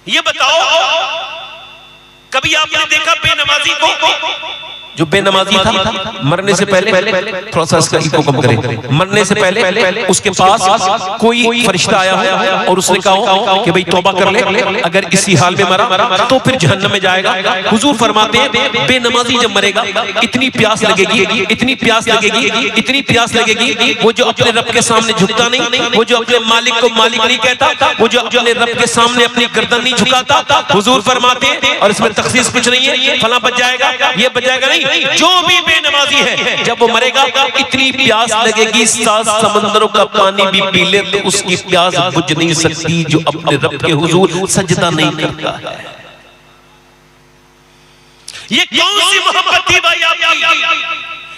ये बताओ, कभी आपने देखा बेनमाजी को? जो बेनमाजी था मरने से पहले, थोड़ा सा इसका इको कम करें, मरने से पहले उसके पास कोई फरिश्ता आया हो और उसने कहा कि भाई तौबा कर ले, अगर इसी हाल में मरा तो फिर जहन्नम में जाएगा। हुजूर फरमाते हैं बेनमाजी जब मरेगा इतनी प्यास लगेगी, इतनी प्यास लगेगी, इतनी प्यास लगेगी, वो जो अपने रब के सामने झुकता नहीं, वो जो अपने मालिक को मालिक नहीं कहता, वो जो अपने रब के सामने अपनी गर्दन नहीं झुकाता, हुजूर फरमाते हैं, और इसमें तखसीस कुछ नहीं है, फला बच जाएगा, ये बच जाएगा, नहीं, जो भी बेनमाजी है जब वो मरेगा इतनी प्यास लगेगी 7 समंदरों का पानी भी पी ले तो उसकी प्यास बुझ नहीं सकती जो अपने रब के हुजूर सजदा नहीं करता है। ये कौन सी मोहब्बत थी भाई आपकी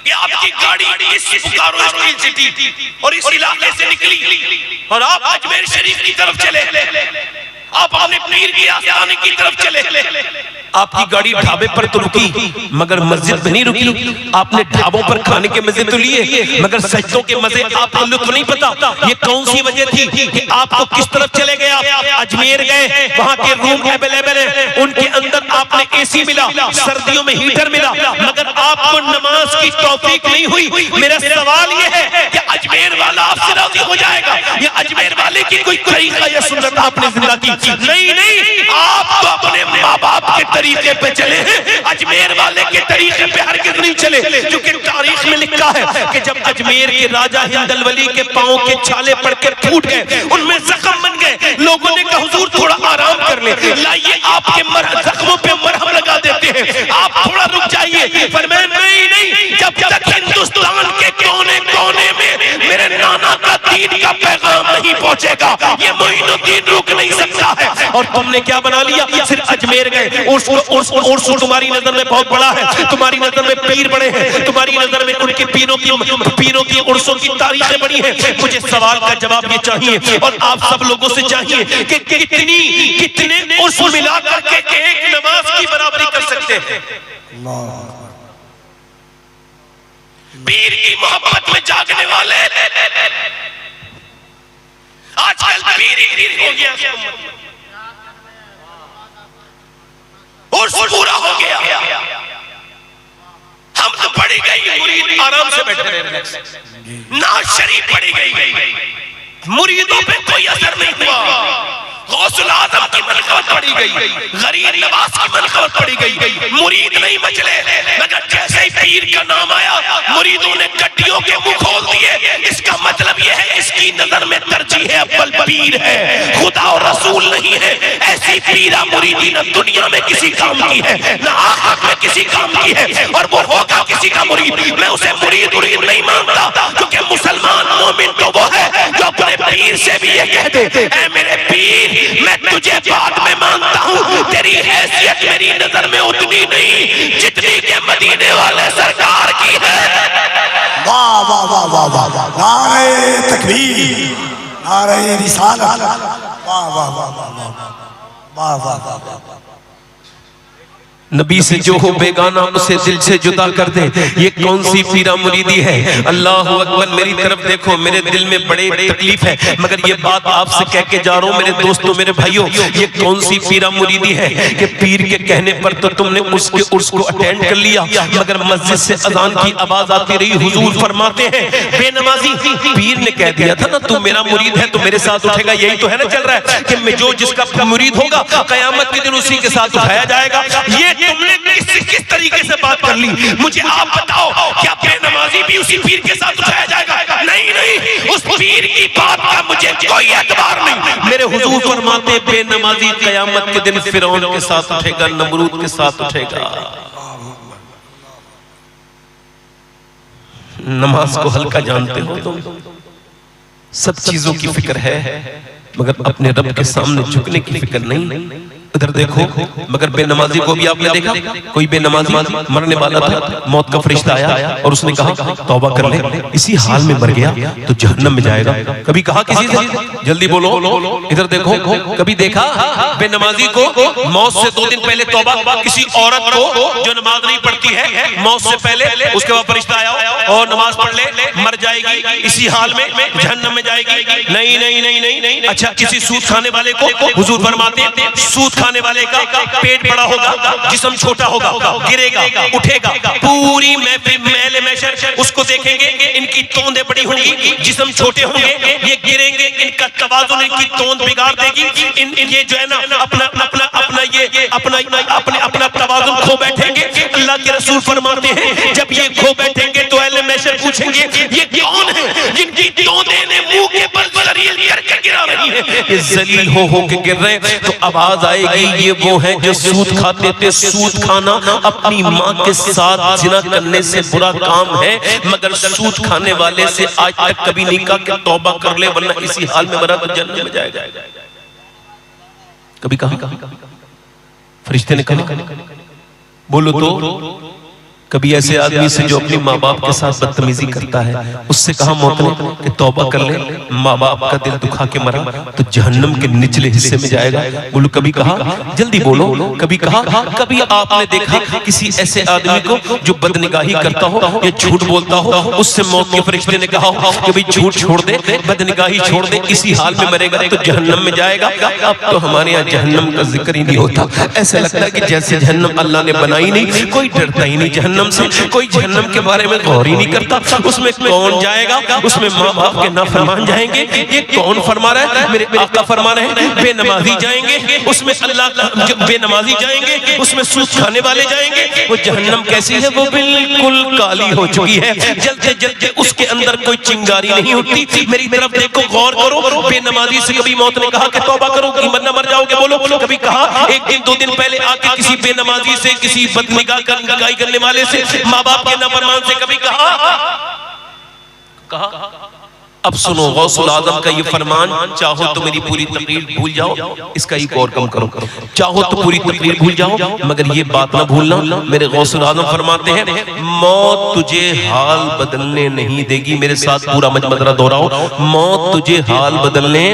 कि आपकी गाड़ी इस बोकारो स्टील सिटी और इस इलाके से निकली और आप अजमेर शरीफ की तरफ चले, आप अपने पीर की आस्थाने की तरफ चले। आपकी गाड़ी ढाबे पर तो रुकी मगर मस्जिद में नहीं रुकी। आपने ढाबों पर खाने के मजे तो लिए मगर सजदों के मजे आपको लुत्फ नहीं पता। ये कौन सी वजह थी कि आपको किस तरफ चले गए? आप अजमेर गए, वहां के रूम अवेलेबल है, उनके अंदर आपने एसी मिला, सर्दियों में हीटर मिला, मगर आपको नमाज की तौफीक नहीं हुई। मेरा सवाल ये है कि अजमेर वाला आपसे राजी हो जाएगा या अजमेर वाले की कोई तरीका या सुन्नत आपने जिंदा की? नहीं, आप तो अपने माँ बाप के तरीके पे चले हैं, अजमेर वाले के तरीके पे हरगिज़ नहीं चले। क्योंकि तारीख में लिखा है कि जब अजमेर के राजा हिंदल वली के पांव के छाले पड़ के फूट गए, उनमें जख्म बन गए, लोगों ने कहा हुजूर थोड़ा आराम कर ले, लाइए आपके जख्मों पे मरहम लगा देते हैं, आप थोड़ा रुक जाइए। फरमाया नहीं, जब तक हिंदुस्तान के कोने कोने में मेरे नाना का दीन का पैगाम नहीं पहुंचेगा ये मोइनुद्दीन रुक नहीं सकता है। और तुमने क्या बना लिया? सिर्फ अजमेर गए, उर्स तुम्हारी नजर में बहुत बड़ा है, तुम्हारी नजर में पीर बड़े हैं, तुम्हारी नजर में उनके पीरों की उर्सों की तारीखें बड़ी हैं। मुझे सवाल का जवाब ये चाहिए और आप सब लोगों से चाहिए कि कितने उर्स मिला करके एक नमाज की बराबरी कर सकते हैं? पीर की मोहब्बत में जागने वाले आजकल पीर हो गया, उर्स पूरा हो गया, हम तो पड़ी गई, मुरीद आराम से बैठे रहे, नाज शरीफ पड़ी गई, मुरीदों पे कोई असर नहीं हुआ। गौसुल आजम की मनक़बत पड़ी गई, गरीब नवाज की मनक़बत पड़ी गई, मुरीद नहीं मचले। मगर जैसे ही पीर का नाम आया मुरीदों ने गड्डियों के मुंह खोल दिए। इसका मतलब यह है इसकी नजर में तरजीह अव्वल पीर है, खुदा और रसूल नहीं है। ऐसी पीरा मुरीदी न दुनिया में किसी काम की है न आखिरत में किसी काम की है, और वो होगा किसी का मुरीद। मैं उसे मुरीद नहीं मानता, क्योंकि मुसलमान मोमिन तो वो है जो अपने पीर से भी ये कह दे ऐ मेरे पीर मैं तुझे बाद में मानता हूँ, तेरी हैसियत मेरी नजर में उतनी नहीं जितनी के मदीने वाले सरकार की है। वाह वाह वाह वाह वाह वाह, नारे तकबीर, नारे रिसालत, वाह वाह वाह वाह वाह वाह वाह वाह। नबी से जो हो बेगाना उसे दिल से जुदा कर दे, ये कौन सी पीरा मुरीदी है? अल्लाह अकबर। मेरी तरफ देखो, मेरे दिल में बड़े तकलीफ है, मगर ये बात आपसे कह के जा रहा हूँ मेरे दोस्तों, मेरे भाइयों, ये कौन सी पीरा मुरीदी है कि पीर के कहने पर तो तुमने उसके उर्स को अटेंड कर लिया, मगर मस्जिद से अजान की आवाज आती रही। हुजूर फरमाते हैं बेनमाजी पीर ने कह दिया था ना तू मेरा मुरीद है तो मेरे साथ उठेगा। यही तो है ना चल रहा है कि मैं जो जिसका मुरीद होगा कयामत के दिन उसी के साथ उठाया जाएगा। ये तुमने किस तरीके से बात कर ली? मुझे आप बताओ, क्या बेनमाजी भी उसी पीर के साथ उठाया जाएगा? नहीं, उस पीर की बात का मुझे कोई एतबार नहीं। मेरे हुजूर फरमाते बेनमाजी कयामत के दिन फिरौन के साथ उठेगा, नमरूद के साथ उठेगा। नमाज को हल्का जानते हो तुम, सब चीजों की फिक्र है मगर अपने रब के सामने झुकने की फिक्र नहीं। इधर देखो, मगर बेनमाजी को भी आपने देखा, कोई बेनमाजी मरने वाला था, मौत का फरिश्ता आया और उसने कहा तौबा कर ले, इसी हाल में मर गया तो जहन्नम में जाएगा। कभी कहा किसी से? जल्दी बोलो। इधर देखो, कभी देखा बेनमाजी को मौत से 2 दिन पहले तौबा? किसी औरत को जो नमाज नहीं पढ़ती है मौत से पहले, उसके बाद फरिश्ता आया और नमाज पढ़ ले, मर जाएगी, इसी हाल में जहन्नम में जाएगी? नहीं। अच्छा, किसी सूद खाने वाले को हुजूर फरमाते हैं सूद खाने वाले का पेट बड़ा होगा, जिस्म छोटा होगा, गिरेगा, उठेगा, पूरी महफिल महल महशर उसको देखेंगे, इनकी तोंदें बड़ी होंगी, जिस्म छोटे होंगे, ये गिरेंगे, इनका तवाज़ुन, इनकी तोंद बिगाड़ देगी, इन ये जो है ना अपना अपना अपना ये अपना तवाज़ुन खो बैठेंगे। अल्लाह के रसूल फरमाते हैं जब ये खो बैठेंगे तो अहले महशर पूछेंगे ये कौन है जिनकी तोंदें ने मुंह के बल जलील करके गिरा रही है, ये जलील हो के गिर रहे। तो आवाज आएगी ये वो है जो सूद खाते थे। सूद खाना अपनी माँ के साथ जिना करने से बुरा काम है, मगर सूद खाने वाले से आज तक कभी नहीं कहा कि तौबा कर ले वरना इसी हाल में मरा तो जन्नत में जाएगा। कभी कहा फरिश्ते ने कहा बोलो तो कभी ऐसे आदमी से जो अपने माँ बाप के साथ बदतमीजी करता है उससे कहा मौत ने कि तौबा कर ले, माँ बाप का दिल दुखा के मरा तो जहन्नम के निचले हिस्से में जाएगा। बोलो कभी कहा, जल्दी बोलो, कभी कहा, कभी आपने देखा किसी ऐसे आदमी को जो बदनिगाही करता हो या झूठ बोलता हो, उससे मौत के फरिश्ते ने कहा कि भाई झूठ छोड़ दे, बदनिगाही छोड़ दे, इसी हाल में मरेगा तो जहन्नम में जाएगा। अब तो हमारे यहाँ जहन्नम का जिक्र ही नहीं होता, ऐसा लगता है कि जैसे जहन्नम अल्लाह ने बनाई नहीं, कोई डरता ही नहीं जहन्नम से, कोई जहन्नम के बारे में गौर ही नहीं करता। उसमें कौन जाएगा, उसमें माँ बाप के नाफरमान जाएंगे, ये कौन फरमा रहा है, मेरे आका फरमा रहे हैं बेनमाजी जाएंगे, उसमें अल्लाह बेनमाजी जाएंगे, उसमें सूद खाने वाले जाएंगे। वो जहन्नम कैसी है, वो बिल्कुल काली हो चुकी है, जलते जलते उसके अंदर कोई चिंगारी नहीं होती। मेरी तरफ देखो, गौर करो, बेनमाजी से कभी मौत ने कहा कि तौबा करो वरना मर जाओगे, बोलो कभी कहा एक दिन दो दिन पहले आके किसी बेनमाजी से, किसी बदनिगाह करने वाले से, माँ बाप के नाफरमान से कभी कहा? अब सुनो गौसुल आजम का ये फरमान, चाहो तो मेरी पूरी तकरीर भूल जाओ, इसका एक और कम करो, चाहो तो पूरी तकरीर भूल जाओ मगर ये बात ना भूलना, मेरे गौसुल आजम फरमाते हैं मौत तुझे हाल बदलने नहीं देगी। मेरे साथ पूरा मजमदरा दोहराओ, मौत तुझे हाल बदलने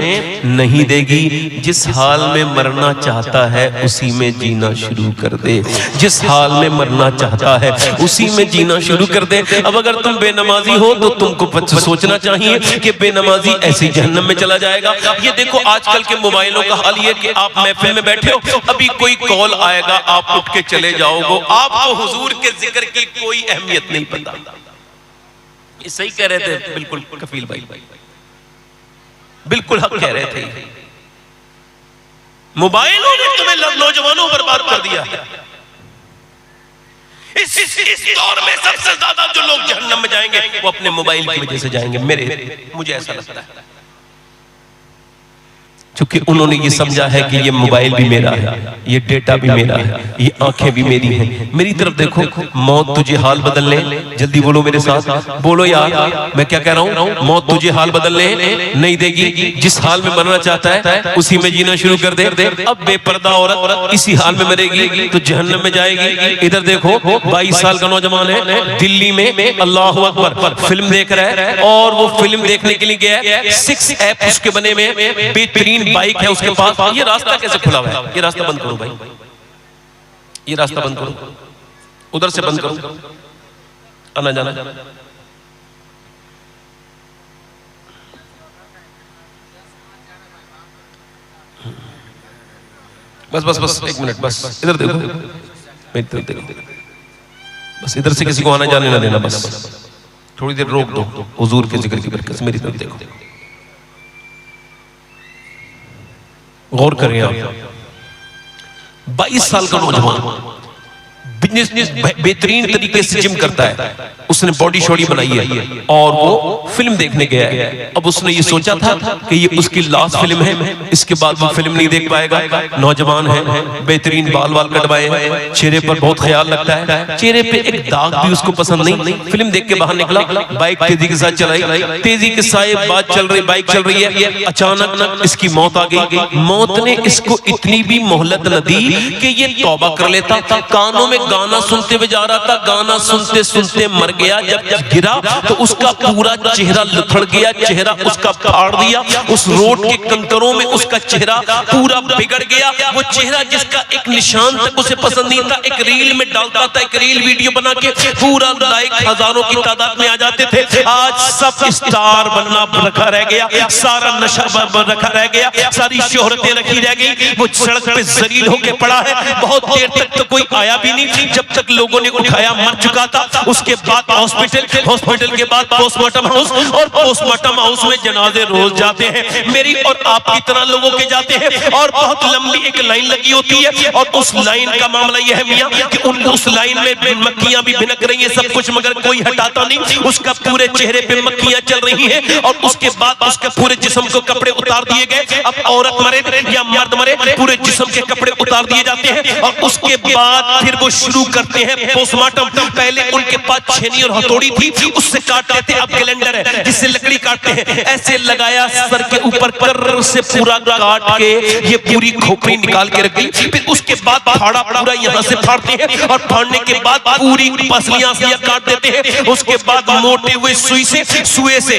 नहीं देगी। जिस हाल में मरना चाहता है उसी में जीना शुरू कर दे, जिस हाल में मरना चाहता है उसी में जीना शुरू कर दे। अब अगर तुम बेनमाजी हो तो तुमको सोचना चाहिए कि बेनमाजी ऐसी जहन्नम में चला जाएगा। ये देखो आजकल के मोबाइलों का हाल ये कि आप महफिल में बैठे हो, अभी कोई कॉल आएगा, आप उठ के चले जाओगे, आपको हुजूर के जिक्र की कोई अहमियत नहीं पता। ये सही कह रहे थे बिल्कुल कफील भाई, बिल्कुल हक कह रहे थे। मोबाइलों ने तुम्हें नौजवानों बर्बाद कर दिया। इस दौर में सबसे ज्यादा जो लोग जहन्नम में जाएंगे वो अपने मोबाइल की वजह से जाएंगे, मुझे ऐसा लगता है, क्योंकि उन्होंने ये समझा है कि ये मोबाइल भी मेरा है, ये डेटा भी मेरा है, ये आंखें भी मेरी हैं। मेरी तरफ देखो, मौत तुझे हाल बदलने, जल्दी बोलो मेरे साथ, बोलो यार मैं क्या कह रहा हूँ, मौत तुझे हाल बदलने नहीं देगी। जिस हाल में मरना चाहता है उसी में जीना शुरू कर दे। अब बेपर्दा औरत इसी हाल में मरेगी तो जहन्नम में जाएगी। इधर देखो 22 साल का नौजवान है, दिल्ली में अल्लाह अकबर फिल्म देख रहा है और वो फिल्म देखने के लिए गया, 6 ऐप उसके बने में, बेहतरीन बाइक है उसके पास। ये रास्ता कैसे खुला हुआ है, ये रास्ता बंद करो भाई, ये रास्ता बंद करो, उधर से बंद करो, आना जाना। बस बस बस एक मिनट, बस इधर देखो, इधर देखो, बस इधर से किसी को आना जाने ना देना, बस थोड़ी देर रोक दो हुजूर के जिक्र की बरकत से। मेरी तरफ देखो, गौर करें आप, 22 साल का नौजवान बिजनेस बेहतरीन तरीके से जिम करता है, उसने बॉडी शॉडी बनाई है और वो फिल्म देखने गया है। अब उसने ये सोचा था कि ये उसकी लास्ट फिल्म है, इसके बाद वो फिल्म नहीं देख पाएगा। नौजवान है, बेहतरीन बाल वाल कटवाए हैं, चेहरे पर बहुत ख्याल लगता है, चेहरे पे एक दाग भी उसको पसंद नहीं। फिल्म देख के बाहर निकला, बाइक तेजी के साथ चलाई, तेजी के साथ बात चल रही, बाइक चल रही है, अचानक इसकी मौत आ गई। मौत ने इसको इतनी भी मोहलत न दी कि ये तौबा कर लेता। कानों में गाना सुनते हुए जा रहा था, गाना सुनते सुनते मर गया। जब गिरा तो उसका पूरा चेहरा लुथड़ गया, चेहरा उसका फाड़ दिया, उस रोड के कंकरों में उसका चेहरा पूरा बिगड़ गया। वो चेहरा जिसका एक निशान तक उसे पसंद नहीं था, एक रील में डालता था, एक रील वीडियो बना के पूरा लाइक हजारों की तादाद में आ जाते थे। आज सब स्टार बनना रखा रह गया, सारा नशा रखा रह गया, सारी शोहरतें रखी रह गई। वो सड़क पे जलील होके पड़ा है। बहुत देर तक तो कोई आया भी नहीं, जब तक लोगों ने उठाया मर चुका था। उसके बाद हॉस्पिटल के बाद पोस्टमार्टम हाउस, और पोस्टमार्टम हाउस में जनाजे रोज जाते हैं, मेरी और आपकी तरह लोगों के जाते हैं। और बहुत लंबी एक लाइन लगी होती है, और उस लाइन का मामला यह है मियां कि उस लाइन में मक्खियां भी भिनक रही है, सब कुछ, मगर कोई हटाता नहीं। उसका पूरे चेहरे पे मक्खियां चल रही हैं, और उसके बाद उसके पूरे जिस्म को कपड़े उतार दिए गए। अब औरत मरे या मर्द मरे, पूरे जिस्म के कपड़े उतार दिए जाते हैं, और उसके बाद फिर वो शुरू करते हैं पोस्टमार्टम। पहले उनके पास छेनी और हथौड़ी थी, उससे काटते थे। अब कैलेंडर है जिससे लकड़ी काटते हैं, ऐसे लगाया सर के ऊपर, कर्र से पूरा काट के ये पूरी खोपड़ी निकाल के रख दी। फिर उसके बाद फाड़ा पूरा यहाँ से फाड़ते हैं, और फाड़ने के बाद पूरी पसलियां काट देते हैं। उसके बाद मोटे हुए सुई से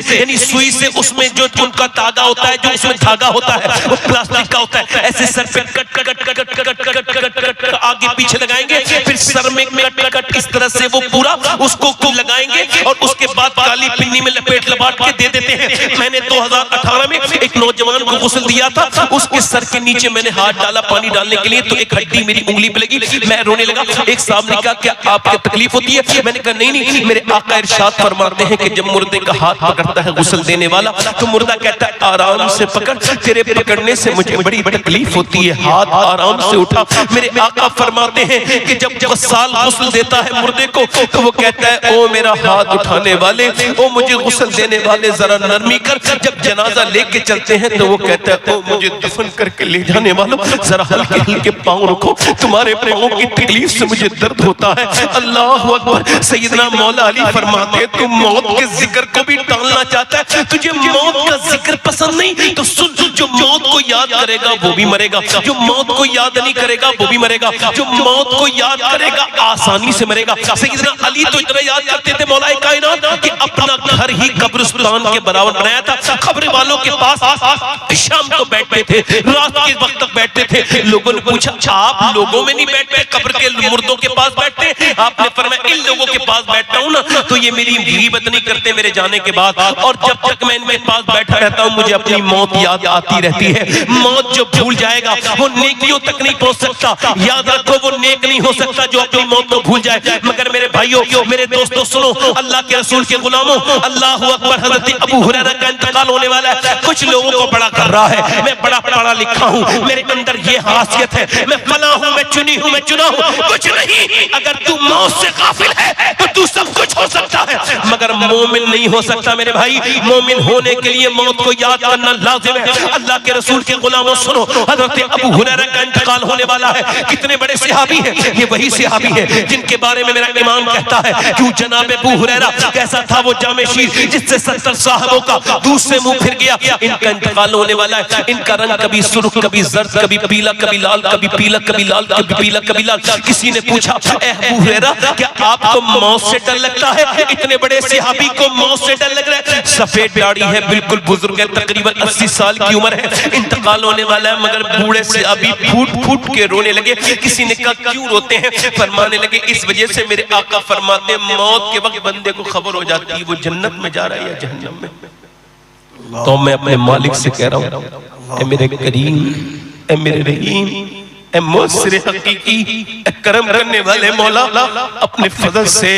यानी सुई से उसमें जो उनका धागा होता है, जो उसमें धागा होता है वो प्लास्टिक का होता है, ऐसे सर पे cut cut cut cut cut cut cut cut आगे पीछे लगाएंगे। फिर सर में कट कट इस तरह से वो पूरा उसको लगाएंगे, और उसके बाद काली पिन्नी में लपेट के दे देते हैं। मैंने 2018 में एक नौजवान को गुस्ल दिया था, उसके सर के नीचे मैंने हाथ डाला पानी डालने के लिए, तो एक हड्डी मेरी उंगली पे लगी, मैं रोने लगा। एक साहब ने कहा क्या आपको तकलीफ होती है? मैंने कहा नहीं, मेरे आका इरशाद फरमाते हैं कि जब मुर्दे का हाथ पकड़ता है गुस्ल देने वाला, तो मुर्दा कहता है आराम से पकड़, तेरे पकड़ने से मुझे बड़ी तकलीफ होती है, हाथ आराम से उठा। मेरे आका फरमाते हैं कि जब गस्साल गुस्ल देता है मुर्दे को, तो वो कहता है ओ मेरा हाथ उठाने वाले, ओ मुझे गुस्ल देने वाले जरा नरमी कर। जब जनाजा लेके चलते हैं तो वो कहता है ओ मुझे दफन करके ले जाने वालों जरा हल्के हल्के पांव रखो, तुम्हारे पांव की तकलीफ से मुझे दर्द होता है। अल्लाह अकबर। सैयदना मौला अली फरमाते हैं तू मौत के जिक्र को भी टालना चाहता है, तुझे मौत का जिक्र पसंद नहीं तो सुन, जो मौत को याद करेगा वो भी मरेगा, जो मौत को याद नहीं करेगा वो भी मरेगा, जो मौत को याद करेगा आसानी से मरेगा। सैयदना अली तो इतना याद करते थे मौला कायनात कि अपना घर ही कब्रिस्तान के बराबर बनाया था। खबरें वालों के पास शाम को बैठते थे, रात के वक्त तक बैठते थे। लोगों ने पूछा आप लोगों में नहीं बैठते, कब्र के मुर्दों के पास बैठते? आपने फरमाया इन लोगों के पास बैठता हूं ना तो ये मेरी गीबत नहीं करते मेरे जाने के बाद, और जब तक मैं इनके पास बैठा रहता हूं मुझे अपनी मौत याद आती रहती है। मौत जो भूल जाएगा वो नेकियों तक नहीं पहुंच सकता। याद रखो वो नेक नहीं हो सकता जो अपनी मौत को भूल जाए। मगर मेरे भाइयों मेरे दोस्तों सुनो, अल्लाह के रसूल के गुलामों, अल्लाह अकबर, हजरत अबू हुरैरा का इंतकाल होने वाला है। कुछ लोगों को बड़ा कर रहा है मैं बड़ा पढ़ा लिखा हूं, मेरे अंदर ये खासियत है, मैं फला हूं, मैं चुनी हूं, मैं चुना हूं। कुछ नहीं, अगर तू मौत से गाफिल है तो तू सब कुछ हो सकता है, मगर मोमिन नहीं हो सकता। मेरे भाई मोमिन होने के लिए मौत को याद करना लाजिम है। अल्लाह के रसूल के गुलामों सुनो, हजरत अबू हुरैरा का इंतकाल होने वाला है। कितने बड़े सहाबी हैं, ये वही सहाबी है जिनके बारे में मेरा इमाम कहता है क्यों जनाब अबू हुरैरा कैसा था वो जामे शीर जिससे 70 साहबों का दूध से मुंह फिर गया। इनका इंतकाल होने वाला है। इनका रंग कभी सुर्ख, कभी जर्द, कभी पीला, कभी लाल, कभी पीला, कभी लाल, कभी पीला, कभी लाल। किसी ने पूछा ए अबू हुरैरा क्या आपको मौत से डर लगता है? इतने बड़े सहाबी को मौत से डर लग रहा है। सफेद दाढ़ी है, बिल्कुल बुजुर्ग है, तकरीबन 80 साल की उम्र है, इंतकाल होने वाला है। मगर बूढ़े सहाबी फूट फूट के रोने लगे। किसी ने कहा क्यों रोते हैं? फरमाने लगे इस वजह से मेरे आका फरमाते मौत के वक्त बंदे को खबर हो जाती है वो जन्नत में जा रहा है या जहन्नम में। तो मैं अपने मालिक से कह रहा हूं ए मेरे करीम, ए मेरे रहीम, ए मुसर हकीकी, ए करम करने वाले मौला, अपने फजल से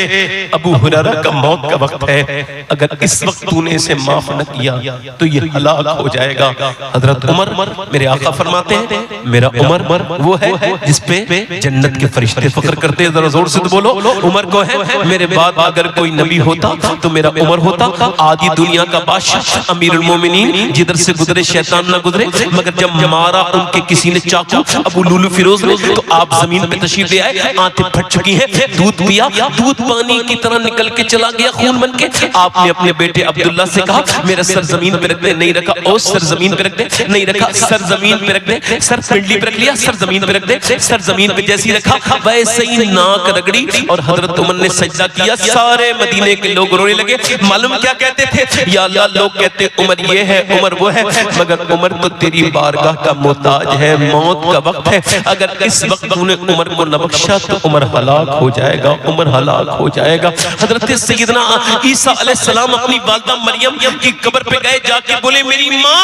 अबू हुरैरा का मौत का वक्त है, अगर इस वक्त तूने इसे माफ न किया तो ये हलाक हो जाएगा। हजरत उमर, मेरे आका फरमाते हैं मेरा उमर वो है जिस पे जन्नत के फरिश्ते फक्र करते हैं। जरा जोर से तो बोलो उमर को है। मेरे बाद अगर कोई नबी होता तो मेरा उमर होता, आदि दुनिया का बादशाह, अमीरुल मोमिनीन, जिधर से गुजरे शैतान ना गुजरे। मगर जब मारा उनके किसी ने चाकू, अबू लूलू फिरोज ने, तो आप जमीन पे तशरीफ ले आए, आंखें फट चुकी हैं, दूध पिया, दूध पानी की तरह निकल के चला गया खून बन के। आपने अपने बेटे अब्दुल्ला से कहा मेरा सर जमीन पे रख दे, नहीं रखा। और सर जमीन पे रख दे, नहीं रखा। सर जमीन पे रख दे, सर पिंडली पे रख लिया, सर जमीन पे रख दे, सर जमीन पे जैसी रखा वैसे ही नाक रगड़ी और हजरत उमर ने सजदा किया। सारे मदीने के लोग रोने लगे। मालूम क्या कहते थे? या अल्लाह, लोग कहते उमर ये है, उमर वो है, मगर उमर तो तेरी बारगाह का मोहताज है, मौत का वक्त है। अगर इस वक्त तूने उमर को न बख्शा तो उमर हलाक हो जाएगा, उमर हलाक हो जाएगा। हजरत सैयदना ईसा अलैहिस्सलाम अपनी वालिदा मरियम की कब्र पे गए, जाके बोले मेरी माँ,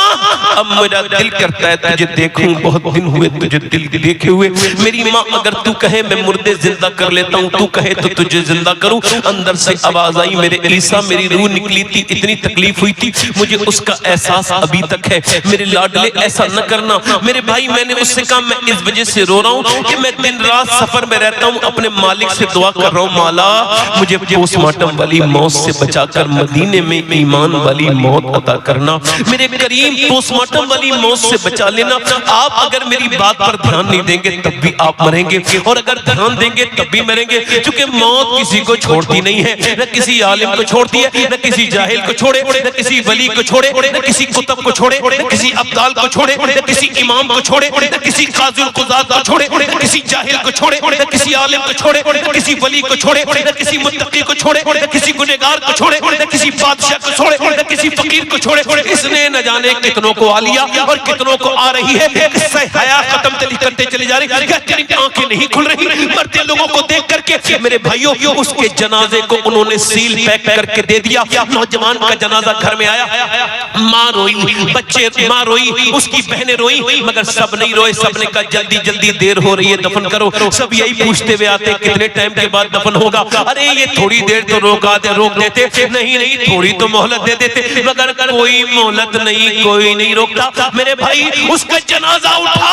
अब मेरा दिल करता है तुझे देखूं, बहुत दिन हुए तुझे दिल देखे हुए। मेरी माँ, अगर तू कहे मैं मुर्दे जिंदा कर लेता हूँ, तू कहे तो तुझे जिंदा करूं। अंदर से आवाज आई, मेरे ईसा, मेरी रूह निकली थी, इतनी तकलीफ हुई थी, मुझे उसका एहसास अभी तक है। मेरे लाडले ऐसा न करना। मेरे भाई, मैंने उससे कहा मैं इस वजह से रो रहा हूँ कि मैं दिन रात सफर में रहता हूँ, अपने मालिक से दुआ कर रहा हूँ, मौला मुझे पोस्टमार्टम वाली मौत से बचाकर मदीने में ईमान वाली मौत अता करना। मेरे करीम, पोस्टमार्टम वाली मौत से बचा लेना। आप अगर मेरी बात पर ध्यान नहीं देंगे तब भी आप मरेंगे, और अगर ध्यान देंगे तब भी मरेंगे, क्योंकि मौत किसी को छोड़ती नहीं है, न किसी आलिम को छोड़ती है, न किसी जाहिल को छोड़े, न किसी वली को छोड़े, न किसी कुतुब को छोड़े, न किसी अब्दाल को छोड़े, न किसी इमाम को छोड़े, न किसी काज़िल कुज़ात को छोड़े, न किसी जाहिल को छोड़े, न किसी आलिम को छोड़े, न किसी वली को छोड़े, न किसी मुत्तकी को छोड़े, न किसी गुनहगार को छोड़े, न किसी बादशाह को छोड़े, न किसी फकीर को छोड़े। इसने न जाने कितनों को आ लिया और कितनों को आ रही है। किस्सा हया खत्म करते चले जा रही, तेरी आंखें नहीं खुल रही मरते लोगों को देख करके। मेरे भाइयों, उसके जनाजे को उन्होंने सील पैक करके दे दिया। नौजवान का जनाजा घर में आया, माँ रोई, बच्चे, माँ रोई, उसकी बहनें रोई, मगर सब नहीं रोए। सबने कहा जल्दी जल्दी, देर हो रही है, दफन करो। सब यही पूछते हुए आते कितने टाइम के बाद दफन होगा? अरे ये थोड़ी देर तो रोक देते, नहीं नहीं थोड़ी तो मोहलत दे देते, मगर कोई मोहलत नहीं, कोई नहीं रोकता। मेरे भाई, उसका जनाजा उठा,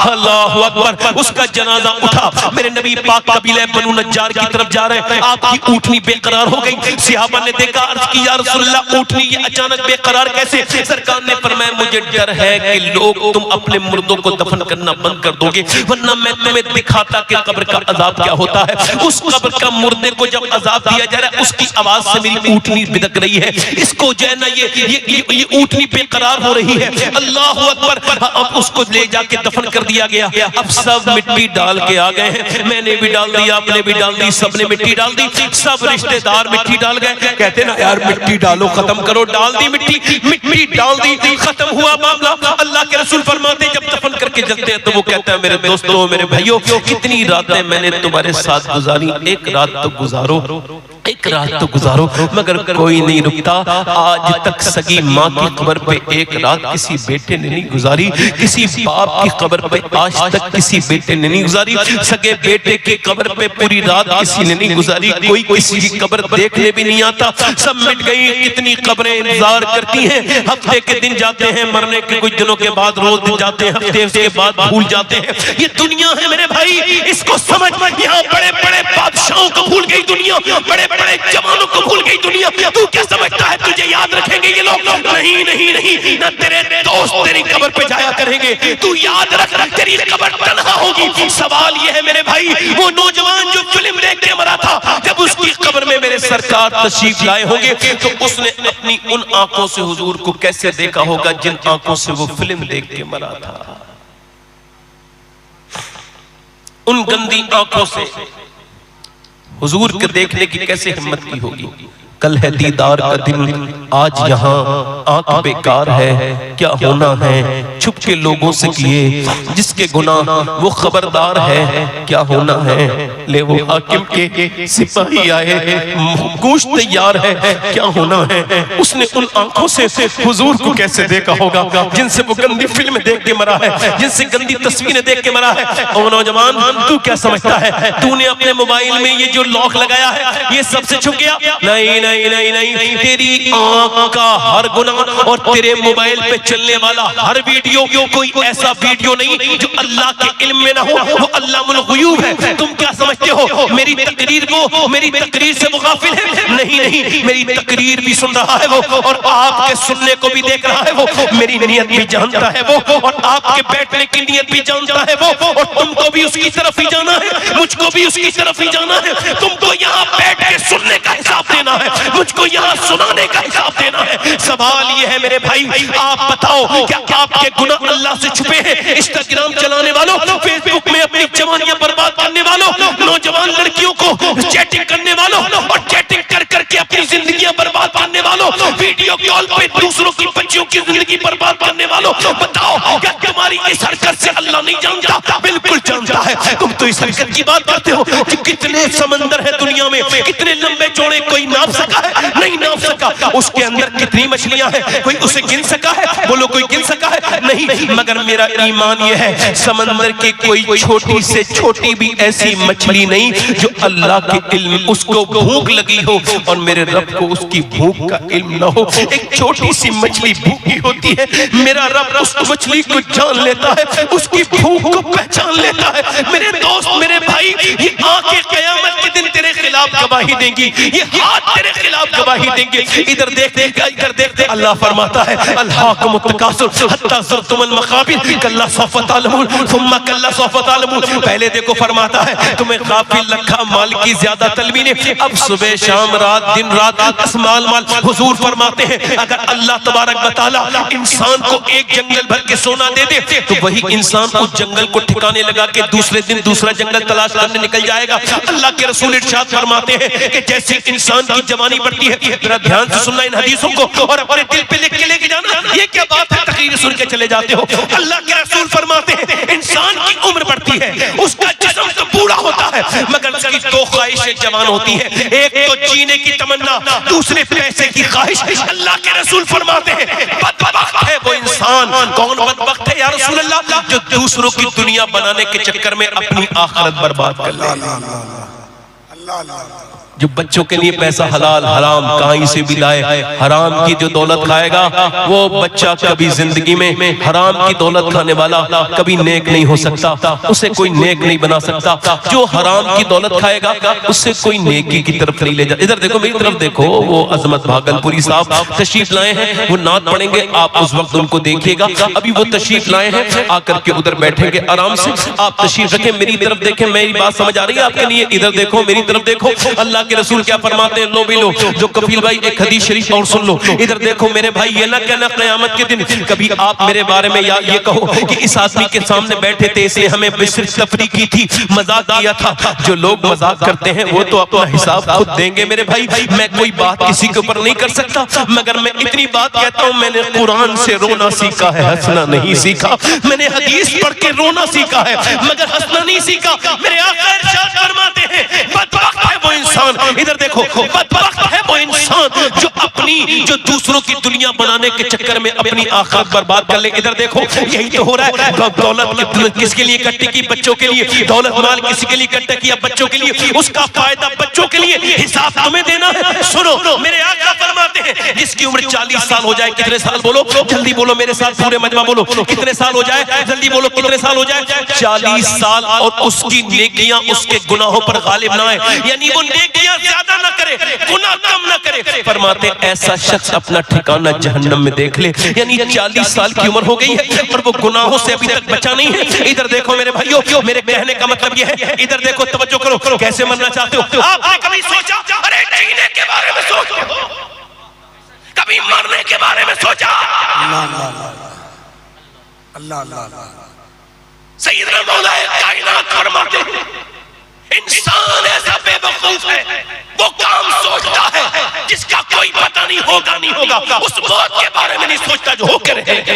अल्लाहु अकबर, उसका जनाजा उठा। मेरे नबी पाक कबीले बनु नज्जार की तरफ जा रहे हैं, आपकी ऊँटनी बेकरार हो गई। सहाबा ने देखा, अर्ज की या रसूलल्लाह, ऊँटनी ये अचानक बेकरार कैसे? सरकार ने फरमाया मुझे डर है कि लोग तुम अपने मुर्दों को दफन करना बंद कर दोगे, वरना मैं तुम्हें दिखाता कि कब्र का अजाब क्या होता है। उस कब्र का मुर्दे को जब अजाब दिया जा रहा है, उसकी आवाज से मेरी ऊँटनी बिदक रही है, इसको जो है ना ये ऊँटनी बेकरार हो रही है। अल्लाह अकबर। अब उसको ले जाके दफन कर दिया गया। अब सब मिट्टी डाल के आ गए हैं, मैंने भी डाल दी, आपने भी डाल दी, सबने मिट्टी डाल दी, सब रिश्तेदार मिट्टी डाल गए। कहते ना यार मिट्टी डालो, खत्म करो, डाल दी मिट्टी, मिट्टी डाल दी, खत्म हुआ मामला। अल्लाह के रसूल फरमाते जब दफन करके जलते हैं तो वो कहता है मेरे दोस्तों, मेरे भाइयों, कितनी रातें मैंने तुम्हारे साथ गुजारी, एक रात तो गुजारो, एक रात तो गुजारो, मगर कोई नहीं रुकता। आज तक सगी माँ की कब्र पे एक रात किसी बेटे ने नहीं गुजारी, किसी बाप की कब्र पे आज तक किसी बेटे ने नहीं गुजारी, सगे बेटे की कब्र पे पूरी रात किसी ने नहीं गुजारी, कोई किसी की कब्र देखने भी नहीं आता, सब मिट गई। कितनी कब्रें इंतजार करती हैं, हफ्ते के दिन जाते हैं, मरने के कुछ दिनों के बाद रोज दिन जाते हैं, हफ्ते के बाद भूल जाते हैं। ये दुनिया है मेरे भाई, इसको समझ। यहाँ बड़े बड़े बादशाहों को भूल गई दुनिया, बड़े बड़े जवानों को भूल गई दुनिया। तू क्या समझता है तुझे याद रखेंगे ये लोग? नहीं नहीं नहीं, ना तेरे दोस्त तेरी कब्र पे जाया करेंगे, तू याद रख, तेरी कब्र तन्हा होगी। सवाल ये है मेरे भाई, वो नौजवान जो फिल्म देख के मरा था, जब उसकी कब्र में मेरे सरकार तशरीफ लाए होंगे तो उसने अपनी उन आंखों से हुजूर को कैसे देखा होगा जिन आंखों से वो फिल्म देख के मरा था। उन गंदी आंखों से हुजूर के देखने की कैसे हिम्मत की होगी। कल है दीदार का दिन, आज यहाँ आंख बेकार है, क्या होना है छुप के लोगों से किए, जिसके गुनाह वो खबरदार है, क्या होना है। ले वो हाकिम के सिपाही आए, गोश्त तैयार है, क्या होना है। उसने उन आंखों से हुजूर को कैसे देखा होगा जिनसे वो गंदी फिल्म देख के मरा है, जिनसे गंदी तस्वीरें देख के मरा है। ओ नौजवान, तू क्या समझता है तूने अपने मोबाइल में ये जो लॉक लगाया है ये सबसे छुप गया? नहीं नहीं नहीं नहीं, तेरी आंख का हर गुनाह और तेरे मोबाइल पे चलने वाला हर वीडियो कोई ऐसा वीडियो नहीं जो अल्लाह के इल्म में ना हो, वो अल्लाहुल गुयूब है। तुम क्या समझते हो मेरी तकरीर से वो गाफिल है? नहीं नहीं, मेरी तकरीर भी सुन रहा है वो, और आपके सुनने को भी देख रहा है वो, मेरी नियत भी जानता है वो, और आपके बैठने की नियत भी जानता है वो, और तुमको भी उसकी तरफ ही जाना है, मुझको भी उसकी तरफ ही जाना है। तुमको यहाँ बैठ के सुनने का हिसाब देना है, मुझको यहाँ सुनाने का हिसाब देना है। सवाल ये है मेरे भाई, आप बताओ क्या आपके गुनाह अल्लाह से छुपे हैं? इंस्टाग्राम चलाने वालों, फेसबुक में अपनी जवानियां बर्बाद करने वालों, नौजवान लड़कियों को चैटिंग करने वालों और चैटिंग कर करके अपनी जिंदगियां बर्बाद करने वालों, वीडियो कॉल पे दूसरों की बच्चियों की जिंदगी बर्बाद करने वालों, बताओ क्या तुम्हारी इस हरकत से अल्लाह नहीं जानता? बिल्कुल जानता है। तुम तो इस हरकत की बात करते हो कि कितने समंदर है दुनिया में, कितने लंबे चौड़े, कोई नाप सका है? नहीं नाप सका। उसके अंदर कितनी मछलियां हैं, कोई उसे गिन सका है? बोलो कोई गिन सका है? नहीं। मगर मेरा ईमान यह है, समंदर की कोई छोटी से छोटी भी ऐसी मछली नहीं जो अल्लाह के इल्म, उसको भूख लगी हो और मेरे रब को उसकी भूख का इल्म ना हो। एक छोटी सी मछली भूखी होती है, मेरा रब उस मछली को जान लेता है, उसकी भूख को पहचान लेता है। मेरे दोस्त, मेरे भाई, ये आंखें क़यामत के दिन तेरे खिलाफ गवाही देंगी, ये हाथ तेरे खिलाफ गवाही देंगे। इधर देख, इधर देख, अल्लाह फरमाता है अल्हाकुमुत तकासुर हत्ता ज़ुरतुमुल मक़ाबिर कल्ला सौफ़ तअलमून सुम्मा कल्ला सौफ़ तअलमून। पहले देखो फरमाता है तुम्हें गाफिल रखा माल की ज्यादा तलबी ने, अब सुबह शाम रात दिन रात असमाल माल। हुजूर फरमाते हैं अगर अल्लाह तबारक व तआला इंसान को एक जंगल भर के सोना दे दे तो वही इंसान उस जंगल को ठिकाने लगा के दूसरे दिन दूसरा जंगल तलाश करने निकल जाएगा। अल्लाह के रसूल इरशाद फरमाते हैं कि जैसे इंसान की जवानी बढ़ती है, जरा ध्यान से सुनना इन हदीसों को और अपने दिल पे लिख के लेके जाना। ये क्या बात है, तकरीर सुन के चले जाते हो। अल्लाह के रसूल फरमाते हैं इंसान की उम्र बढ़ती है, उसका जिस्म तो बूढ़ा होता है, मगर उसकी दो ख्वाहिशें जवान होती है, एक तो जीने की तमन्ना, दूसरे पैसे की ख्वाहिश। अल्लाह के रसूल फरमाते हैं बदबख्त है वो इंसान। कौन बदबख्त है या रसूल अल्लाह? जो दूसरों की दुनिया बनाने के चक्कर में अपनी आखिरत बर्बाद कर ले। जो बच्चों के लिए पैसा हलाल हराम कहीं से भी लाए, हराम की जो दौलत खाएगा वो बच्चा कभी जिंदगी में हराम की दौलत खाने वाला कभी नेक नहीं हो सकता, उसे कोई नेक नहीं बना सकता। जो हराम की दौलत खाएगा उससे कोई नेकी की तरफ नहीं ले जा। इधर देखो, मेरी तरफ देखो, वो अजमत भागलपुरी साहब तशरीफ लाए हैं, वो नात पढ़ेंगे, आप उस वक्त उनको देखिएगा। अभी वो तशरीफ लाए हैं, आकर के उधर बैठेंगे आराम से। आप तशरीफ रखें, मेरी तरफ देखें, मेरी बात समझ आ रही है आपके लिए? इधर देखो, मेरी तरफ देखो। अल्लाह के रसूल क्या फरमाते हैं, लो भी लो। जो कफील भाई एक हदीस शरीफ और सुन लो। इधर देखो मेरे भाई, ये ना कहना क़यामत के दिन कभी आप मेरे बारे में या ये कहो कि इस आदमी के सामने बैठे थे इसलिए हमें सिर्फ तफरीक की थी, मजाक किया था। जो लोग मजाक करते हैं वो तो अपना हिसाब खुद देंगे मेरे भाई। मैं कोई बात किसी के ऊपर नहीं कर सकता, मगर मैं इतनी बात कहता हूँ, मैंने कुरान से रोना सीखा है, हंसना नहीं सीखा। मैंने हदीस पढ़ के रोना सीखा है, मगर हंसना नहीं सीखा। मेरे आका इरशाद फरमाते हैं बदबख्त है वो इंसान। इधर देखो, बदबख्त है वो इंसान जो अपनी, जो दूसरों की दुनिया बनाने के चक्कर में अपनी आखिरत बर्बाद कर ले। इधर देखो, यही तो हो रहा है। दौलत किसके लिए इकट्ठी की? बच्चों के लिए। दौलत माल किसी के लिए इकट्ठा किया? बच्चों के लिए। उसका फायदा बच्चों के लिए, हिसाब तुम्हें देना है। सुनो, मेरे आका फरमाते हैं जिसकी उम्र 40 साल हो जाए, कितने साल बोलो जल्दी बोलो मेरे साथ, पूरे मजमा बोलो, कितने साल हो जाए जल्दी बोलो, कितने साल हो जाए? 40 साल। और उसकी नेकियां उसके गुनाहों पर गालिब ना आए, यानी वो नेकियां ज्यादा ना करे, गुनाह कम ना करे। फरमाते ऐसा शख्स अपना ठिकाना जहन्नम में देख ले। यानी 40 साल की उम्र हो गई है और वो गुनाहों से अभी तक बचा नहीं है। इधर देखो मेरे भाइयों, मेरे कहने का मतलब ये है, इधर देखो, तवज्जो करो। कैसे मरना चाहते हो? आपने कभी सोचा? अरे जीने के बारे में सोचो, कभी मरने के बारे में सोचा? अल्लाह सैयदना मौलाए कायनात फरमाते हैं इंसान ऐसा बेवकूफ है, वो काम सोचता है जिसका कोई पता नहीं होगा, नहीं होगा। उस मौत के बारे में नहीं सोचता जो होकर रहेगा।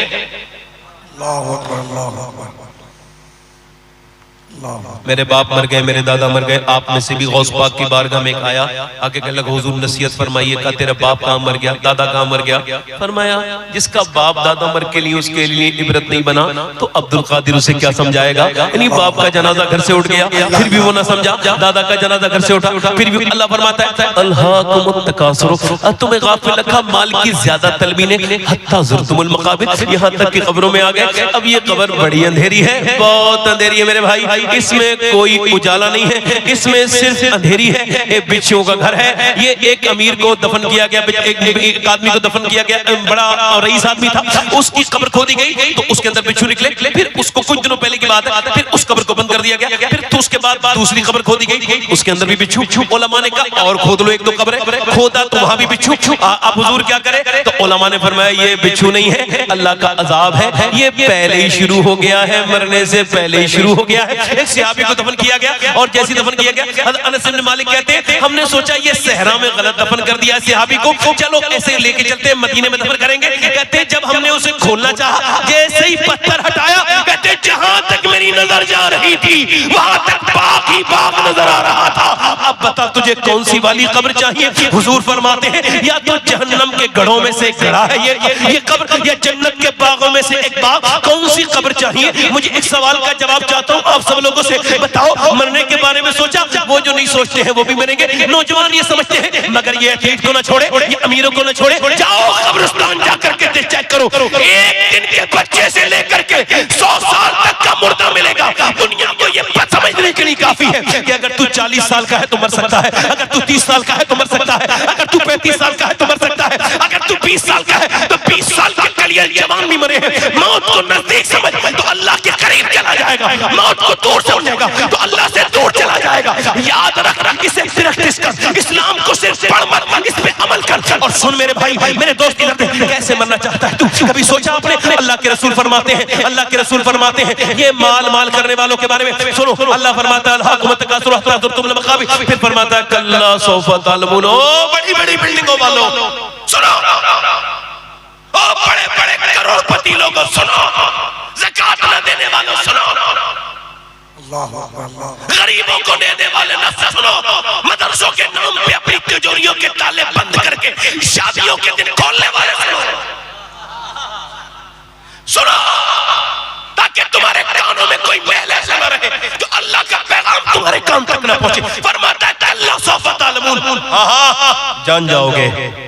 मेरे बाप मर गए, मेरे दादा मर गए, आप में से भी गौस पाक की बारगाह में आया, आगे कहने लगा हुजूर नसीहत फरमाइए। का तेरा बाप कहाँ मर गया, दादा कहाँ मर गया? फरमाया जिसका बाप दादा मर के लिए उसके लिए इबरत नहीं बना तो अब्दुल कादिर उसे क्या समझाएगा। यानी बाप का जनाजा घर से उठ गया फिर भी वो ना समझा, दादा का जनाजा घर से उठा फिर भी अल्लाह फरमाता है अल्हाकुमुत तकासुर, तुम्हें गाफिल रखा माल की ज्यादा तलबी ने, हत्ता ज़ुरतुमुल मकाबिर, यहाँ तक कि कब्रों में आ गए। अब ये कब्र बड़ी अंधेरी है, बहुत अंधेरी है मेरे भाई, इसमें कोई उजाला नहीं है, इसमें सिर्फ अंधेरी है। एक बिच्छुओं का घर है, ये एक अमीर को दफन किया गया, एक आदमी को दफन किया गया, बड़ा रईस आदमी था, उसकी कब्र खोदी गई तो उसके अंदर बिच्छू निकले, फिर उसको कुछ दिनों पहले की बात है, फिर उस कब्र को बंद कर दिया गया, फिर तो उसके बाद दूसरी कब्र खोदी गई, उसके अंदर भी बिच्छू। उलमा ने कहा और खोद लो एक दो कब्रें, खोदा तो वहां भी बिच्छू। अब हुजूर क्या करे? तो उलमा ने फरमाया ये बिच्छू नहीं है, अल्लाह का अजाब है, ये पहले ही शुरू हो गया है, मरने से पहले ही शुरू हो गया है। एक सहाबी को दफन किया गया और जैसे दफन किया गया, हज़रत अनस इब्न मालिक कहते हैं हमने सोचा ये सहरा में गलत दफन कर दिया सहाबी को, चलो ऐसे लेके चलते हैं मदीने में दफन करेंगे। कहते जब हमने उसे खोलना चाहा, जैसे ही पत्थर हटाया, कहते जहां तक मेरी नजर जा रही थी वहां तक पाक ही पाक नजर आ रहा था। अब बता तुझे कौन सी वाली कब्र चाहिए? हुजूर फरमाते हैं या तो जहन्नम के गढ़ों में से एक गढ़ा है ये कब्र, या जन्नत के बागों में से एक बाग, कौन सी कब्र चाहिए? मुझे एक सवाल का जवाब चाहता हूँ आप सब लोगों से, बताओ मरने के बारे में सोचा? वो जो नहीं सोचते हैं वो भी मरेंगे, नौजवान ये समझते हैं, मगर ये एथलीट को ना छोड़े, ये अमीरों को ना छोड़े। जाओ कब्रिस्तान जाकर के चेक करो, एक दिन के बच्चे से लेकर के 100 साल तक का मुर्दा मिलेगा। दुनिया को ये समझने के लिए काफी है कि अगर तू 40 साल का है तो मर सकता है, अगर तू 30 साल का है तो मर सकता है, अगर तू 35 साल का है तो मर सकता है, अगर तू 20 साल का है तो 20 साल के कलियर जवान भी मरे हैं। मौत को नजदीक समझ तो अल्लाह के करीब चला जाएगा, मौत को दूर समझेगा तो अल्लाह से दूर चला जाएगा। याद रख, इसे प्रैक्टिस कर, इस्लाम को सिर्फ पढ़ मत, इस पे अमल कर। और सुन मेरे भाई, मेरे दोस्त इधर देख, कैसे मरना चाहता है तू? कभी सोचा आपने? अल्लाह के रसूल फरमाते हैं, अल्लाह के रसूल फरमाते हैं ये माल करने वालों के बारे में सुनो, अल्लाह फरमाता है अल्हाकुमुत तकासुर हत्ता ज़ुरतुमुल मकाबिर, फिर फरमाता है कल्ला सौफा तअलमून, ओ बड़ी बड़ी बिल्डिंगों वालों सुनो, ओ बड़े बड़े करोड़पति लोगों सुनो, ज़कात न देने वालों सुनो, गरीबों को देने वाले न सुनो, मदरसों के नाम पे अपनी तिजोरियों के ताले बंद करके शादियों के दिन खोलने वाले सुनो, ताकि तुम्हारे कानों में कोई महल ऐसा न रहे तो अल्लाह का पैगाम तुम्हारे कान तक न पहुंचे। फरमाता है अल्लाह सौफा तअलमून, जान जाओगे,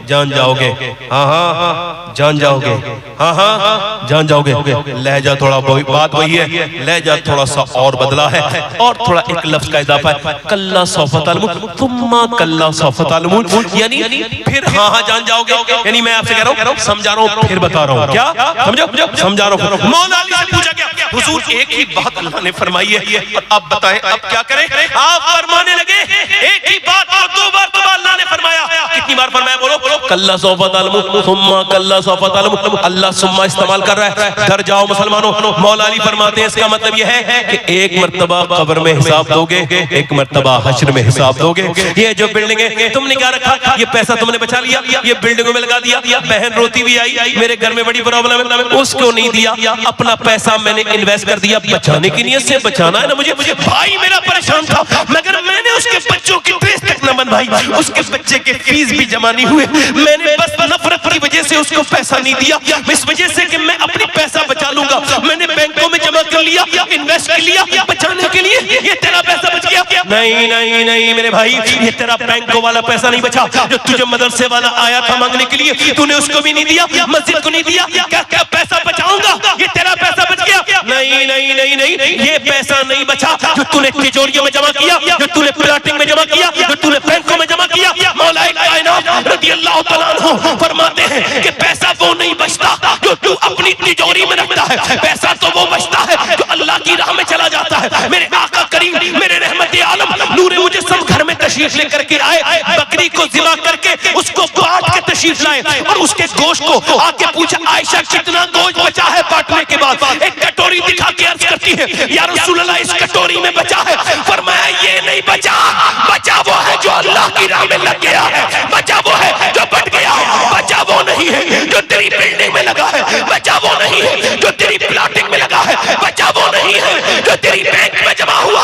जान जाओगे, हाँ जान जाओगे, हाँ जान जाओगे। लहजा थोड़ा बात वही है, लहजा थोड़ा सा और बदला है और थोड़ा एक लफ्ज का इजाफा है, कल्ला सौफा तअलमून तुम्मा कल्ला सौफा तअलमून, यानी फिर हाँ जान जाओगे। यानी मैं आपसे कह रहा हूँ, समझा रहा हूँ, फिर बता रहा हूँ, क्या समझो, समझा रहा हूँ। मौला अली से पूछा गया हुजूर एक ही बात अल्लाह ने फरमाई है और अब बताएं अब क्या करें? आप फरमाने लगे एक ही बात को 2 बार अल्लाह ने फरमाया। कितनी बार फरमाया? बोलो कल्ला सौफा तअलमून सुम्मा कल्ला सौफा तअलमून। अल्लाह सुम्मा इस्तेमाल कर रहा है। घर जाओ मुसलमानों, मौला अली फरमाते हैं इसका मतलब यह है कि एक मर्तबा कब्र में हिसाब दोगे, एक मर्तबा हश्र में हिसाब दोगे। ये जो बिल्डिंग है तुमने क्या रखा? ये पैसा तुमने बचा लिया, ये बिल्डिंगों में लगा दिया। बहन रोती भी आई मेरे घर में बड़ी प्रॉब्लम है, उसको नहीं दिया, अपना पैसा मैंने इन्वेस्ट कर दिया, बचाने की नीयत से बचाना है ना मुझे। भाई मेरा परेशान था मगर मैंने उसके बच्चों की ड्रेस तक न बनवाई, उसके बच्चे के फीस भी जमा नहीं हुए, मैंने बस नफरत की वजह से उसको पैसा नहीं दिया, इस वजह से कि मैं अपनी पैसा बचा लूंगा मैंने बैंकों में जमा कर लिया, इन्वेस्ट कर लिया बचाने के लिए। ये तेरा पैसा बच गया? नहीं नहीं नहीं मेरे भाई, ये तेरा बैंकों वाला पैसा नहीं बचा जो तुझे मदरसे वाला आया था मांगने के लिए, तूने उसको भी नहीं दिया, मस्जिद को नहीं दिया, क्या क्या पैसा बचाऊंगा? ये तेरा पैसा बच गया? नहीं नहीं नहीं नहीं, ये पैसा नहीं बचा जो तूने तिजोरियों में जमा किया, जो तूने प्लाटिंग में जमा किया, जो तूने बैंकों में जमा किया। मौला कायनात रज़ियल्लाहु तआला अन्हु फरमाते हैं कि पैसा वो नहीं बचता जो तू अपनी तिजोरी में रखता है, पैसा तो वो बचता है जो अल्लाह की राह में चला जाता है। मेरे आका करीम, मेरे रहमत आलम नूरे मुजस्सम घर में तशरीफ लेकर के आए, बकरी को ज़िबा करके उसको काट के तशरीफ लाए और उसके गोश्त को आके पूछा आयशा कितना गोश्त बचा है बांटने के बाद? एक कटोरी दिखा के अर्ज करती है या रसूल अल्लाह इस कटोरी में बचा है। फरमाया ये नहीं बचा, बचा वो है जो अल्लाह की राह में लग गया है, बचा वो है जो बच गया है, बचा वो नहीं है जो तेरी बिल्डिंग में लगा है, बचा वो नहीं है जो तेरी प्लाटिंग में लगा है, बचा वो नहीं है जो तेरी बैंक में जमा हुआ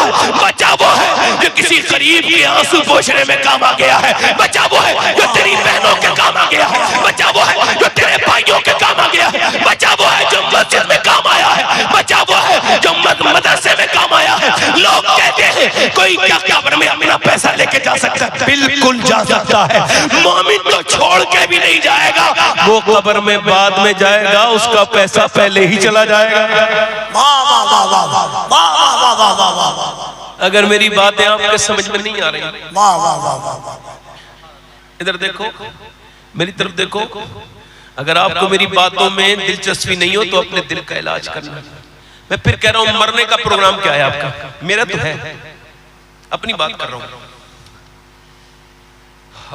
गरीब के आंसू पोंछने में काम आ गया है। बचा वो है जो तेरी बहनों के काम आ गया है। बचा वो है जो तेरे भाइयों के काम आ गया है। बचा वो है जो मस्जिद में काम आया है। बचा वो है जो मदरसे में काम आया है। लोग कहते हैं कोई क्या कब्र में अपना पैसा लेके जा सकता है? बिल्कुल जा सकता है। मोमिन तो छोड़ के भी नहीं जाएगा, वो कब्र में बाद में जाएगा, उसका पैसा पहले ही चला जाएगा। वाह वाह वाह वाह वाह वाह वाह वाह वाह वाह वाह वाह। अगर मेरी बातें आपके समझ में नहीं आ रही, वाह वाह वाह वाह वाह। इधर देखो, मेरी तरफ देखो। अगर आपको मेरी बातों में दिलचस्पी नहीं हो तो अपने दिल का इलाज करना। मैं फिर कह रहा हूं, मरने का प्रोग्राम क्या है आपका? मेरा तो है, अपनी बात कर रहा हूं।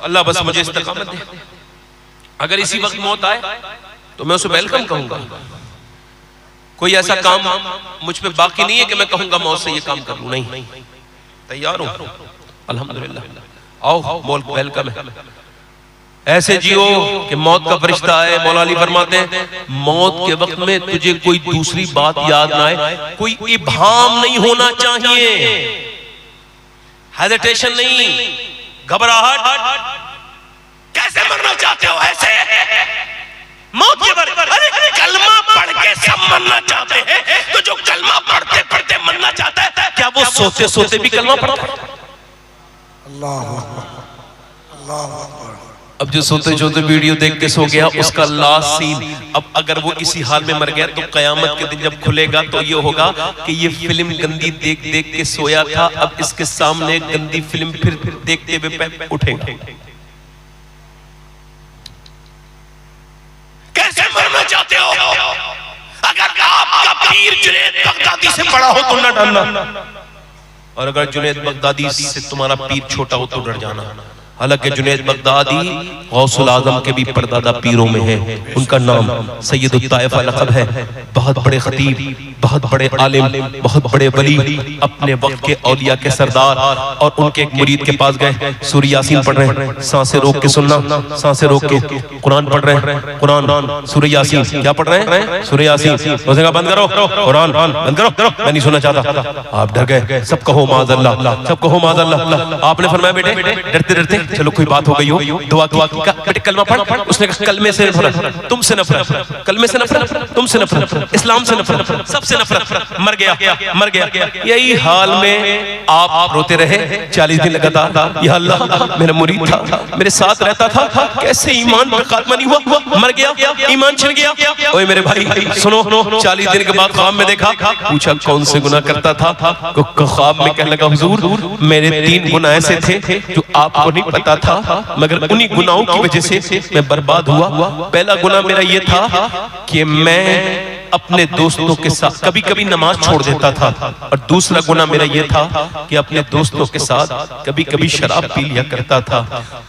अल्लाह बस मुझे इस्तिकामत दे। अगर इसी वक्त मौत आए तो मैं उसे वेलकम कहूंगा। कोई ऐसा काम मुझ पे बाकी नहीं है कि मैं कहूंगा मौत से ये काम कर लूं। नहीं, तैयार हूं अल्हम्दुलिल्लाह। आओ, मौत वेलकम है। ऐसे जियो कि मौत का फरिश्ता आए। मौला अली फरमाते हैं मौत के वक्त में तुझे कोई दूसरी बात याद ना आए, कोई इब्हाम नहीं होना चाहिए, हेजिटेशन नहीं, घबराहट। कैसे मरना चाहते हो? ऐसे मौत के बारे में। अरे कलमा पढ़ के सब मरना चाहते हैं, तो जो कलमा पढ़ते पढ़ते मरना चाहता है, क्या वो सोते सोते भी कलमा पढ़ता है? अल्लाह अल्लाह। अब जो सोते सोते वीडियो देख के सो गया, उसका लास्ट सीन, अब अगर वो इसी हाल में मर गया तो कयामत के दिन जब खुलेगा तो ये होगा कि ये फिल्म गंदी देख देख के सोया था, अब इसके सामने गंदी फिल्म फिर देखते हुए उठेगा। कैसे मरना चाहते हो? अगर आपका पीर जुनैद बगदादी से बड़ा हो तो न डरना, और अगर जुनैद बगदादी से तुम्हारा पीर छोटा हो तो डर जाना। हालांकि जुनैद बगदादी गौसुल आजम के भी परदादा पीरों में है। उनका नाम सैयद ताइफा लक़ब है। बहुत बड़े खतीब, बहुत बड़े आलिम, बहुत बड़े वली, अपने वक्त के औलिया के सरदार। और उनके एक मुरीद के पास गए, सूरह यासीन पढ़ रहे हैं, सांसें रोक के सुनना, सांसें रोक के। कुरान पढ़ रहे हैं, कुरान, सूरह यासीन। क्या पढ़ रहे हैं? सूरह यासीन। उसने कहा बंद करो, कुरान बंद करो, मैं नहीं सुनना चाहता। आप डर गए, सब कहो माज़अल्लाह, सब कहो माज़अल्लाह। आपने फरमाया बेटे डरते डरते चलो कोई बात हो गई हो, दुआ की बेटे कलमा पढ़। उसने कहा कलमे से नफरत, तुमसे नफरत, कलमे से नफरत, तुमसे नफरत, इस्लाम से नफरत, सबसे नफरत। मर गया, मर गया। यही हाल में आप रोते रहे 40 दिन लगातार। या अल्लाह मेरा मुरीद था, मेरे साथ रहता था, कैसे ईमान पर खात्मा नहीं हुआ, मर गया, ईमान छिन गया। ओए मेरे भाई सुनो, 40 दिन के बाद ख्वाब में देखा, पूछा कौन से गुनाह करता था? ख्वाब में कहने लगा हुजूर मेरे 3 गुनाह ऐसे थे जो आपको नहीं पता था, मगर उन्हीं गुनाहों की वजह से मैं बर्बाद हुआ। पहला गुनाह मेरा ये था कि मैं अपने दोस्तों के साथ कभी कभी नमाज छोड़ देता था, और दूसरा गुनाह मेरा ये था कि अपने दोस्तों के साथ कभी कभी शराब पी लिया करता था,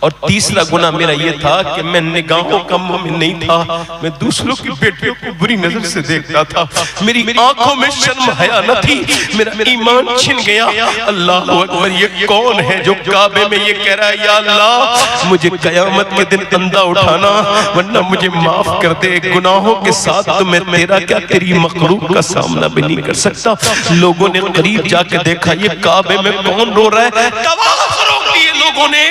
और तीसरा गुनाह मेरा ये था कि मैं निगाहों का मोमिन नहीं था, मैं दूसरों की बेटियों को बुरी नजर से देखता था, मेरी आंखों में शर्म हया न थी, मेरा ईमान छिन गया। अल्लाह अकबर, ये कौन है जो काबे में ये कह रहा है या अल्लाह मुझे कयामत के दिन अंधा उठाना, वरना मुझे माफ कर दे, गुनाहों के साथ तो मैं तेरा तेरी मखलूक का सामना भी नहीं कर सकता। लोगों ने करीब जाके देखा ये काबे में कौन रो रहा है, तवाफ रोक दिए लोगों ने।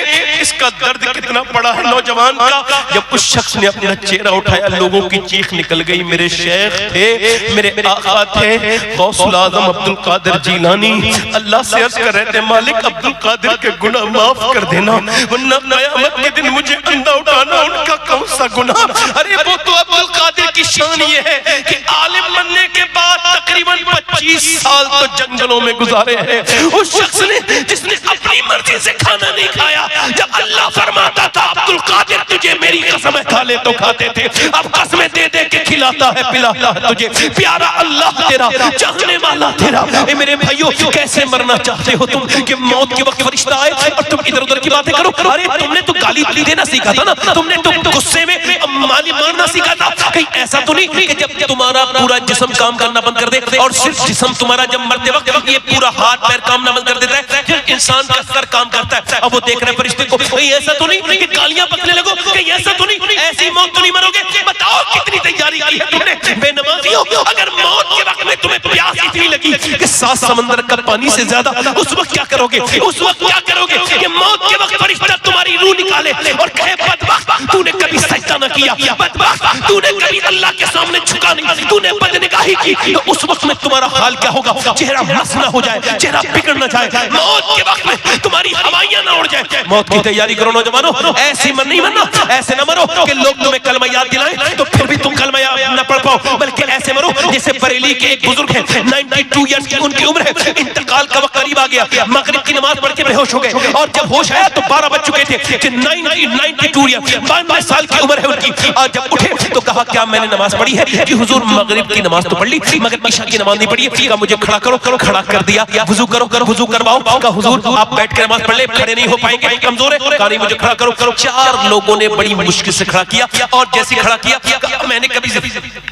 इसका दर्द कितना पड़ा है नौजवान का। जब उस शख्स ने अपना चेहरा उठाया, लोगों की चीख निकल गई। मेरे शेख थे, मेरे आका थे, गौसुल आजम अब्दुल कादिर जीलानी। अल्लाह से अर्ज कर रहे थे मालिक अब्दुल कादिर के गुनाह माफ कर देना, वरना कयामत के दिन मुझे अंधा उठाना। उनका कौन सा गुनाह? अरे वो तो अब्दुल कादिर की शान ये है कि आलिम बनने के बाद तकरीबन 25 साल तो जंगलों में गुजारे हैं। उस शख्स ने जिसने अपनी मर्जी से खाना नहीं खाया, जब अल्लाह फरमाता था अब्दुल कादिर तुझे मेरी कसम खा ले तो खाते थे, अब कसमें दे दे के खिलाता है पिलाता है तुझे। प्यारा अल्लाह तेरा, चाहने वाला तेरा। ए मेरे भाइयों कैसे मरना चाहते हो तुम कि मौत के वक्त फरिश्ता आए और तुम इधर उधर की बातें करो? अरे तुमने तो गाली देना सीखा था ना, तुमने तो गुस्से में माली मारना सीखा था। कहीं ऐसा तो नहीं कि जब तुम्हारा पूरा जिस्म काम करना बंद कर दे और सिर्फ जिस्म तुम्हारा जब मरते वक्त ये पूरा हाथ पैर काम ना बंद कर देता है, फिर इंसान का सर काम करता है। अब वो देख रहे फरिश्ते को, कहीं ऐसा तो नहीं कि गालियां बकने लगो कहीं ऐसा तो नहीं, ऐसी मौत तो नहीं मरोगे? बताओ कितनी तैयारी की है तुमने? बेनमाजी हो। अगर मौत के वक्त में तुम्हें प्यास इतनी लगी कि 7 समंदर का पानी से ज्यादा, उस वक्त क्या करोगे? उस वक्त क्या करोगे कि मौत के वक्त फरिश्ता तुम्हारी रूह निकाले और कहे बदबख्त, तूने कभी सजदा न किया, बदबख्त, तूने कभी अल्लाह के सामने झुका नहीं, तूने बदनिगाही की। तो उस वक्त में तुम्हारा हाल क्या होगा? चेहरा मसना हो जाए, चेहरा बिगड़ न जाए, मौत के वक्त में तुम्हारी हवाइयां ना उड़ जाए। मौत की तैयारी करो नौजवानों, ऐसी मन नहीं मरना, ऐसे न मरो कि लोग तुम्हें कलमा याद दिलाएं तो फिर भी तुम कलमा याद न पढ़ पाओ, बल्कि ऐसे मरो जैसे बरेली के एक बुजुर्ग हैं, 92 ईयर्स की उनकी उम्र है, इंतकाल का वक्त करीब आ गया, मगरिब की नमाज पढ़ के बेहोश हो गए और जब होश आया तो 12 बज चुके थे कि 92 ईयर 92 साल की उम्र है उनकी। और जब उठे तो कहा क्या मैंने नमाज पढ़ी है? कि हुजूर मगरिब की नमाज तो पढ़ ली मगर ईशा की नमाज नहीं पढ़ी है। कहा मुझे खड़ा करो, खड़ा कर दिया, वुजू करो, वुजू करवाओ। कहा हुजूर आप बैठ कर नमाज पढ़ ले, खड़े नहीं हो पाएंगे, कमजोर है। कहा नहीं मुझे खड़ा करो। 4 लोगों ने बड़ी मुश्किल से खड़ा किया और जैसे खड़ा किया मैंने कभी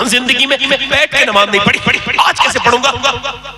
जिंदगी में बैठ के नमाज नहीं पढ़ी, आज कैसे पढ़ूंगा?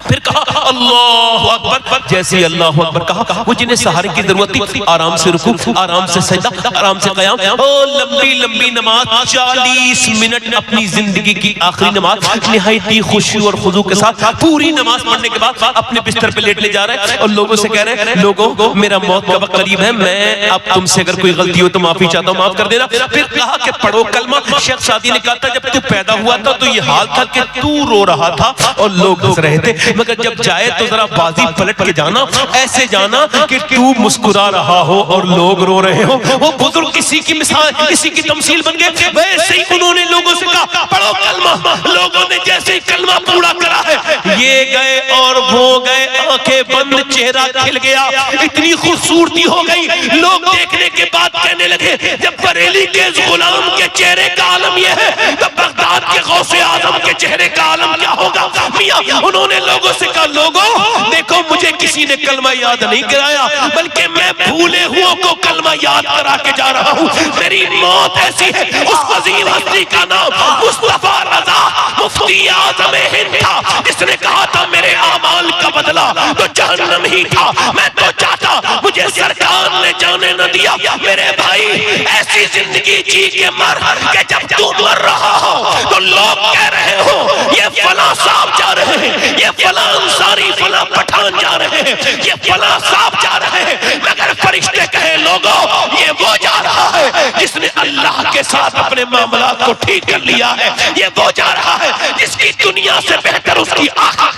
फिर कहा अल्लाह अकबर। जैसे अल्लाह अकबर कहा, वो जिन्हें सहारे की जरूरत थी आराम से रुकू, आराम से सजदा, आराम से कयाम, ओ लंबी लंबी नमाज 40 मिनट अपनी जिंदगी की आखिरी नमाज निहायत ही खुशी और खुजू के साथ पूरी नमाज पढ़ने के बाद अपने बिस्तर पे लेट ले जा रहे हैं और लोगों से कह रहे हैं लोगों मेरा मौत का वक्त करीब है, मैं अब तुमसे अगर कोई गलती हो तो माफी चाहता हूँ, माफ कर देना। फिर कहा कि पढ़ो कलमा। शेख सादी ने कहा था जब तू पैदा हुआ था तो ये हाल था कि तू रो रहा था और लोग हंस रहे थे, मगर जब जाए तो जरा बाजी पलट के जाना, ऐसे जाना कि तू मुस्कुरा रहा हो और लोग रो रहे हो। वो बुजुर्ग किसी की मिसाल, किसी की तमसील बन गए। वैसे ही उन्होंने लोगों से कहा पढ़ो कलमा। लोगों ने जैसे ही कलमा पूरा करा है, ये गए और वो गए, आंखें बंद, चेहरा खिल गया, इतनी खूबसूरती हो गई। लोग देखने के बाद कहने लगे जब बरेली के गुलाम के चेहरे का आलम यह है तो बगदाद के गौसे आजम के चेहरे का आलम क्या होगा? मियां उन्होंने लोगों से कहा लोगों देखो मुझे किसी ने कलमा याद नहीं कराया, बल्कि मैं भूले हुओं को कलमा याद करा के जा रहा हूँ। मेरी मौत ऐसी है, उस अजीम हस्ती का नाम मुस्तफा रजा मुफ्ती आज़म हिंद था, जिसने कहा था मेरे आमाल का बदला तो जहन्नम ही था। मैं तो चाहता मुझे सरकार ने जाने न दिया। मेरे भाई ऐसी जिंदगी जी के मर के जब तू मर रहा हो तो लोग कह रहे हो ये फला साहब जा रहे हैं, ये फला अंसारी, फला पठान जा रहे हैं, ये फला साहब जा रहे हैं, मगर फरिश्ते कहे लोगों ये वो जा रहा है जिसने अल्लाह के साथ अपने मामलात को ठीक कर लिया है, ये वो जा रहा है जिसकी दुनिया से बेहतर उसकी आखिरत।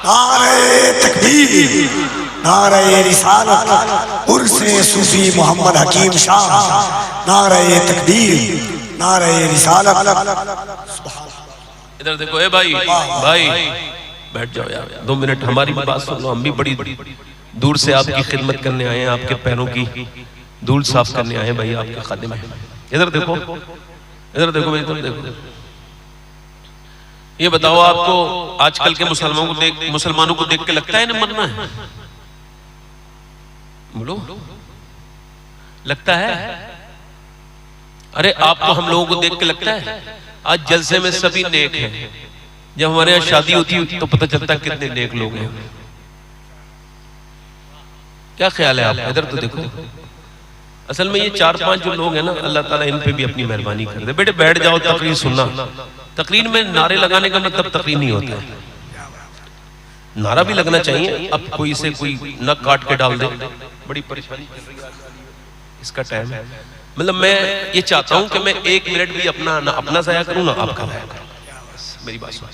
नारे तकबीर, नारे रिसालत, उर्से सूफी मोहम्मद हकीम शाह, नारे तकबीर, नारे रिसालत। इधर देखो, ए भाई बैठ जाओ यार, 2 मिनट हमारी भी बात सुन लो। हम भी बड़ी दूर से आपकी खिदमत करने आए हैं, आपके पैरों की धूल साफ करने आए हैं भाई, आपके खादिम हैं। इधर देखो, इधर देखो भाई, इधर देखो। ये बताओ आपको आजकल के मुसलमानों को देख के लगता है ना मरना है? बोलो, लगता है? अरे आपको हम लोगों को देख के लगता है? आज जलसे में सभी नेक हैं, जब हमारे यहाँ शादी होती है तो पता चलता है कितने नेक लोग हैं। क्या ख्याल है आपका? इधर तो देखो। असल में ये 4-5 जो लोग हैं ना, अल्लाह ताला इन पे भी अपनी मेहरबानी कर दे। बेटे बैठ जाओ, तकरीर सुनना। तकरीर में नारे लगाने का मतलब तकरीर नहीं होता, नारा भी लगना चाहिए। अब कोई से कोई नक काट के डाल दे, बड़ी परेशानी चल रही है, इसका टाइम है। मतलब मैं ये चाहता हूं कि मैं 1 मिनट भी अपना ज़ाया करूं ना आपका ज़ाया करूं। मेरी बात सुन,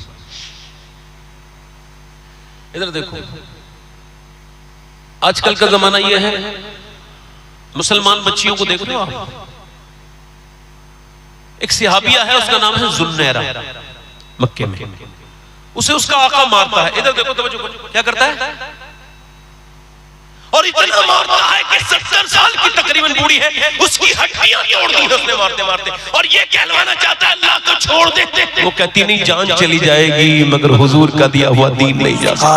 इधर देखो। आजकल का जमाना ये है, मुसलमान बच्चियों को देखते हो आप? एक सहाबिया है, उसका नाम है जुन्नैरा, मक्के में। उसे उसका आका मारता है। इधर देखो, तो क्या करता है? और इतना मारता है कि 70 साल की तकरीबन बूढ़ी है, उसकी हड्डियां तोड़ दी है उसने मारते मारते। और ये कहलवाना चाहता है अल्लाह को छोड़ दे। वो कहती नहीं, जान चली जाएगी मगर हुजूर का दिया हुआ दीन नहीं जाता।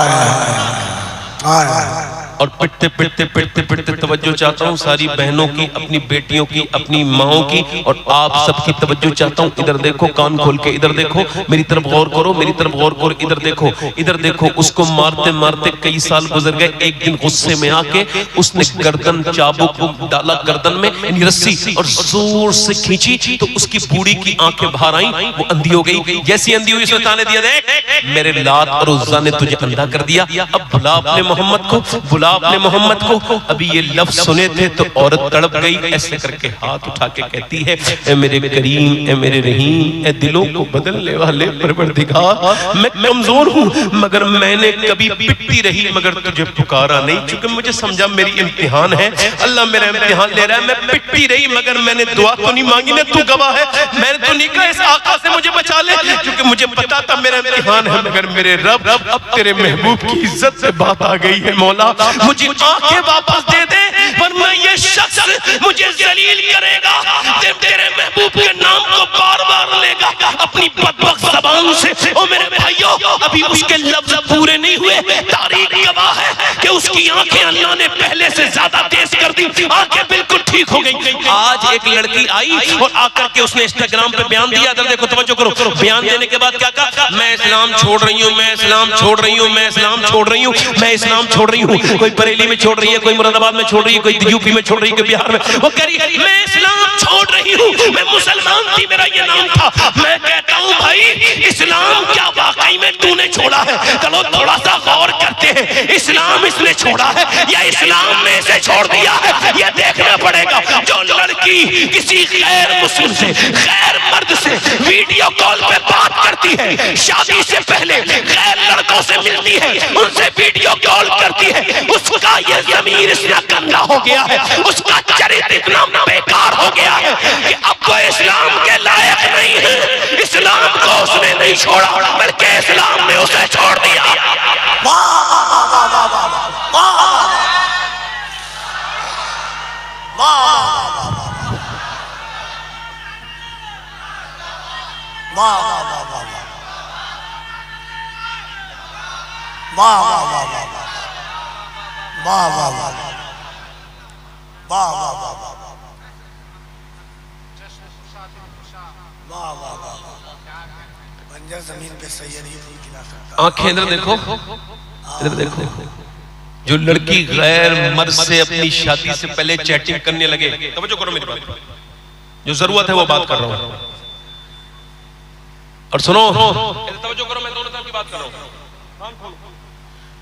और पिटते पिटते पिटते पिटते तवज्जो चाहता हूँ सारी बहनों की, अपनी बेटियों की, अपनी माओं की और आप सबकी तवज्जो चाहता हूँ। इधर देखो, कान खोल के इधर देखो, मेरी तरफ गौर करो, मेरी तरफ गौर करो, इधर देखो, इधर देखो। उसको मारते मारते कई साल गुजर गए। एक दिन गुस्से में आके उसने गर्दन चाबुक डाला गर्दन में, रस्सी, और जोर से खींची तो उसकी बूढ़ी की आंखें बाहर आई, वो अंधी हो गई। जैसी अंधी हुई उसने ताने दिया, देख मेरे लात और उज़्ज़ा ने तुझे अंधा कर दिया, अब बुला अपने मोहम्मद को, बुला अपने मोहम्मद को। अभी ये लफ्ज़ सुने थे तो औरत तड़प गई, ऐसे करके हाथ उठा के कहती है, ए मेरे करीम, ए मेरे रहीम, ए दिलों को बदलने वाले परवरदिगार, मैं कमजोर हूँ मगर मैंने कभी पिटती रही मगर तुझे पुकारा नहीं, क्योंकि मुझे समझा मेरी इम्तिहान है, अल्लाह मेरा इम्तिहान ले रहा है। मैं पिटती रही मगर मैंने दुआ तो नहीं मांगी ना, तू गवाह है, मैंने तो नहीं कहा इस आका से मुझे बचा ले, क्योंकि मुझे पता था मेरा इम्तिहान है। मगर मेरे रब, अब तेरे महबूब की इज्जत से बात आ गई है, मौला मुझे आंखें वापस दे दे, वरना ये शख्स मुझे जलील करेगा, तेरे महबूब के नाम को बार बार लेगा अपनी बदबख्त ज़बान से। ओ मेरे भाइयों, अभी उसके लफ्ज़ पूरे नहीं हुए, तारीख गवाह है कि उसकी आंखें अल्लाह ने पहले से ज्यादा तेज कर दी, आंखें बिल्कुल ठीक हो गई। आज एक लड़की आई और आकर के उसने इंस्टाग्राम पे बयान दिया, इधर देखो, तवज्जो करो, बयान देने के बाद क्या कहा, मैं इस्लाम छोड़ रही हूँ, मैं इस्लाम छोड़ रही हूँ, मैं इस्लाम छोड़ रही हूँ, मैं इस्लाम छोड़ रही हूँ। कोई बरेली में छोड़ रही है, कोई मुरादाबाद में छोड़ रही है, कोई यूपी में छोड़ रही है, कोई बिहार में। वो कह रही है मैं इस्लाम छोड़ रही हूँ, मैं मुसलमान थी, मेरा ये नाम था। मैं कहता हूँ भाई, इस्लाम क्या वाकई में तूने छोड़ा है? चलो थोड़ा सा गौर करते हैं, इस्लाम इसने छोड़ा है या इस्लाम ने इसे छोड़ दिया है, यह देखना पड़ेगा। जो लड़की किसी गैर मुस्लिम से, गैर मर्द से वीडियो कॉल पे बात करती है, शादी से पहले गैर लड़कों से मिलती है, उनसे वीडियो कॉल करती है, उसका ये ज़मीर इतना गंदा हो गया है, उसका चरित्र इतना बेकार हो गया है कि अब वो इस्लाम के लायक नहीं है। इस्लाम को उसने नहीं छोड़ा, बल्कि इस्लाम ने उसे छोड़ दिया। जमीन पे सही नहीं खिला सकता। आंखें इधर देखो, इधर देखो। जो लड़की गैर मर्द से अपनी शादी से पहले चैटिंग करने लगे, तवज्जो करो मेरी बात, जो जरूरत है वो बात कर रहा हूं, और सुनो, तवज्जो करो, मैं दोनों तरफ की बात कर रहा हूं।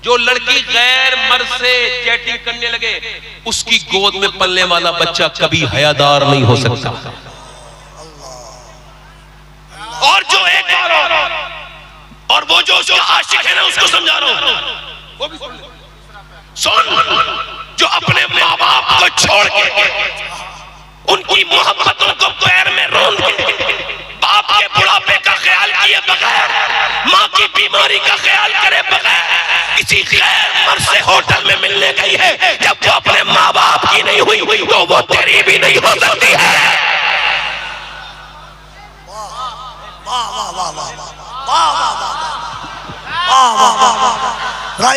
जो लड़की गैर मर्द से चैटिंग करने लगे, उसकी गोद में पलने वाला बच्चा कभी हयादार नहीं हो सकता। और जो एक और वो जो उसका आशिक है ना, उसको समझा रहा हूं, वो भी सुन, जो अपने माँ बाप को छोड़ के, उनकी मोहब्बतों को पैर में रोंद के, बाप के बुढ़ापे का ख्याल किए बगैर, माँ की बीमारी का ख्याल करे बगैर किसी गैर मर्द से होटल में मिलने गई है, जब वो अपने माँ बाप की नहीं हुई तो वो तेरी भी नहीं हो सकती है।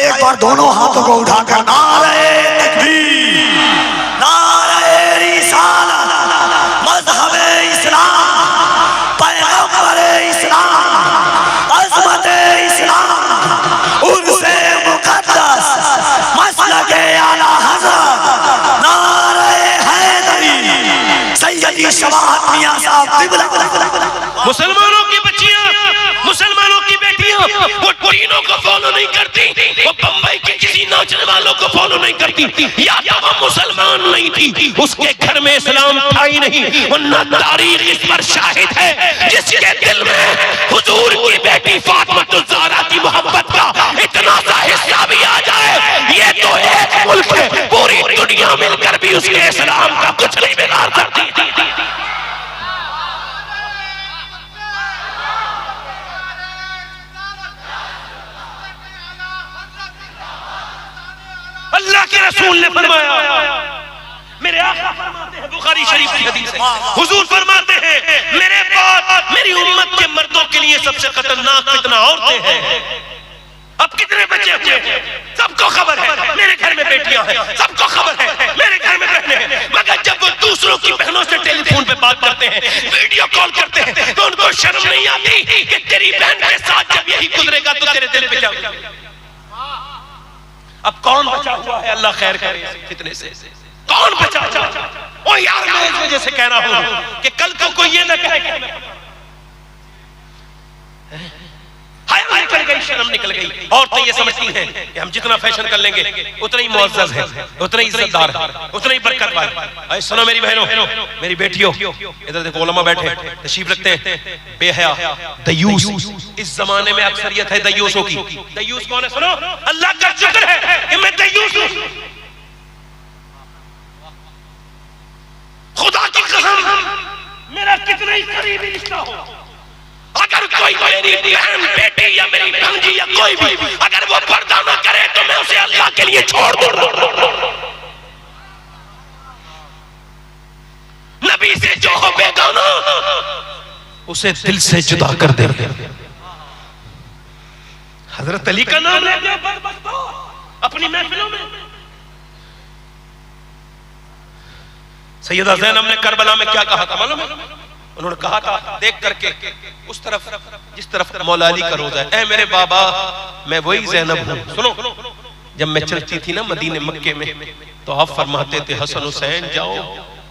एक बार दोनों हाथों को उठाकर नारे तकबीर, नारे रिसालत, मज़हब इस्लाम, पैगंबर इस्लाम, अज़मत इस्लाम, उनसे मुक़द्दस मसलक आला हज़रत, नारे हैदरी, सैयदी शवाहत मियां साहब क़िबला। मुसलमानों की बच्चियां, मुसलमानों की बेटियां, वो तीनों को फॉलो नहीं करती, वो बम्बई के किसी नाचने वालों को फॉलो नहीं करती, या तो वो मुसलमान नहीं थी, उसके घर में इस्लाम था ही नहीं, वरना तारीख इस पर शाहिद है, जिसके दिल में हुजूर की बेटी फातिमा ज़हरा की मोहब्बत का इतना सा हिस्सा भी आ जाए, ये तो एक मुल्क है, पूरी दुनिया मिलकर भी उसके इस्लाम का कुछ नहीं बिगाड़ सकती। अल्लाह के रसूल ने फरमाया, मेरे आका फरमाते हैं, बुखारी शरीफ की हदीस है, हुजूर फरमाते हैं मेरे बाद मेरी उम्मत के मर्दों के लिए सबसे खतरनाक फितना औरतें हैं। अब कितने बच्चे हुए सबको खबर है, मेरे घर में बेटियां हैं, सबको खबर है मेरे घर में बहनें हैं, मगर जब वो दूसरों की बहनों से टेलीफोन पे बात करते हैं, वीडियो कॉल करते हैं, तो उनको शर्म नहीं आती कि तेरी बहन के साथ जब यही गुजरेगा तो तेरे दिल पे क्या होगा? अब कौन बचा हुआ है? अल्लाह खैर करे कितने से, कौन बचा हुआ? ओ यार, मैं इस वजह से कह रहा हूं कि कल को कोई ये ना कहे कि हया निकल गई, शर्म निकल गई। औरतें ये समझती हैं कि हम जितना फैशन कर लेंगे उतना ही मुअज़्ज़ज़ है, उतना ही इज्जतदार है, उतना ही बरकत वाला। अरे सुनो मेरी बहनों, मेरी बेटियों, इधर देखो उलमा बैठे तशरीफ रखते हैं। बेहया दयूस, इस जमाने में अक्सरियत है दयूसों की। दयूस कौन है? सुनो, अल्लाह का शुक्र है कि मैं दयूस हूं। खुदा की कसम, मेरा कितना ही करीबी रिश्ता हो, अगर कोई मेरी बहन बेटी या मेरी भंजी या कोई भी अगर वो पर्दा ना करे तो मैं उसे अल्लाह के लिए छोड़ दूंगा। नबी से जो हो बेगाना उसे दिल से जुदा कर दे। हजरत अली का नाम लेते हो बदबख्तो अपनी महफिलों में। सैयदा ज़ैनब ने करबला में क्या कहा था मालूम है? उन्होंने कहा था देख करके उस तरफ जिस तरफ मौला अली का रोजा है, ऐ मेरे बाबा मैं वही ज़ैनब हूँ। सुनो, जब मैं चलती थी ना मदीने मक्के में तो आप फरमाते थे हसन हुसैन जाओ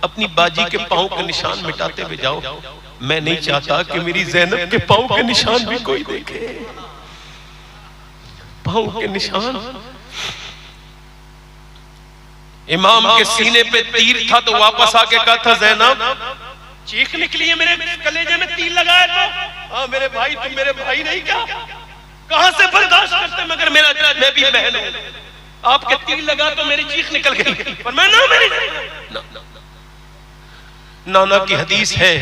अपनी बाजी के पाँव के निशान मिटाते हुए जाओ। मैं नहीं चाहता कि मेरी ज़ैनब के पाँव के निशान भी कोई देखे। पाँव के निशान, इमाम के सीने पे तीर था तो वापस आके कहा था ज़ैनब चीख निकली है मेरे कलेजे में तीर लगाया तो। हाँ मेरे भाई, तुम मेरे भाई नहीं क्या? कहां से बर्दाश्त करते? मगर मेरा मैं भी बहन हूं, आपके तीर लगा तो मेरी चीख निकल गई। पर मैं ना मेरी नाना की हदीस है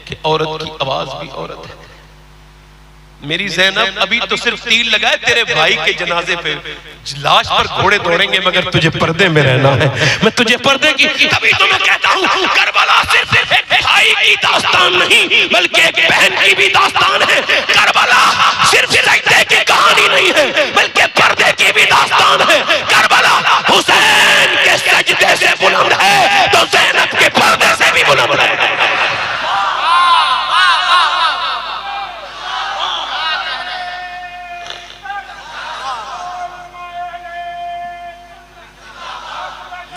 कि औरत की आवाज भी औरत है। मेरी ज़ैनब अभी तो सिर्फ तीर लगाए, तेरे भाई के जनाजे पे लाश पर घोड़े दौड़ेंगे मगर तुझे पर्दे में रहना है। मैं तुझे पर्दे की, तभी तो मैं कहता हूँ करबला सिर्फ एक भाई की दास्तान नहीं बल्कि एक बहन की भी दास्तान है। करबला सिर्फ सजदे की कहानी नहीं है बल्कि पर्दे की भी दास्तान है। करबला हुसैन के सजदे से बुलंद है तो ज़ैनब के पर्दे से भी बुलंद है।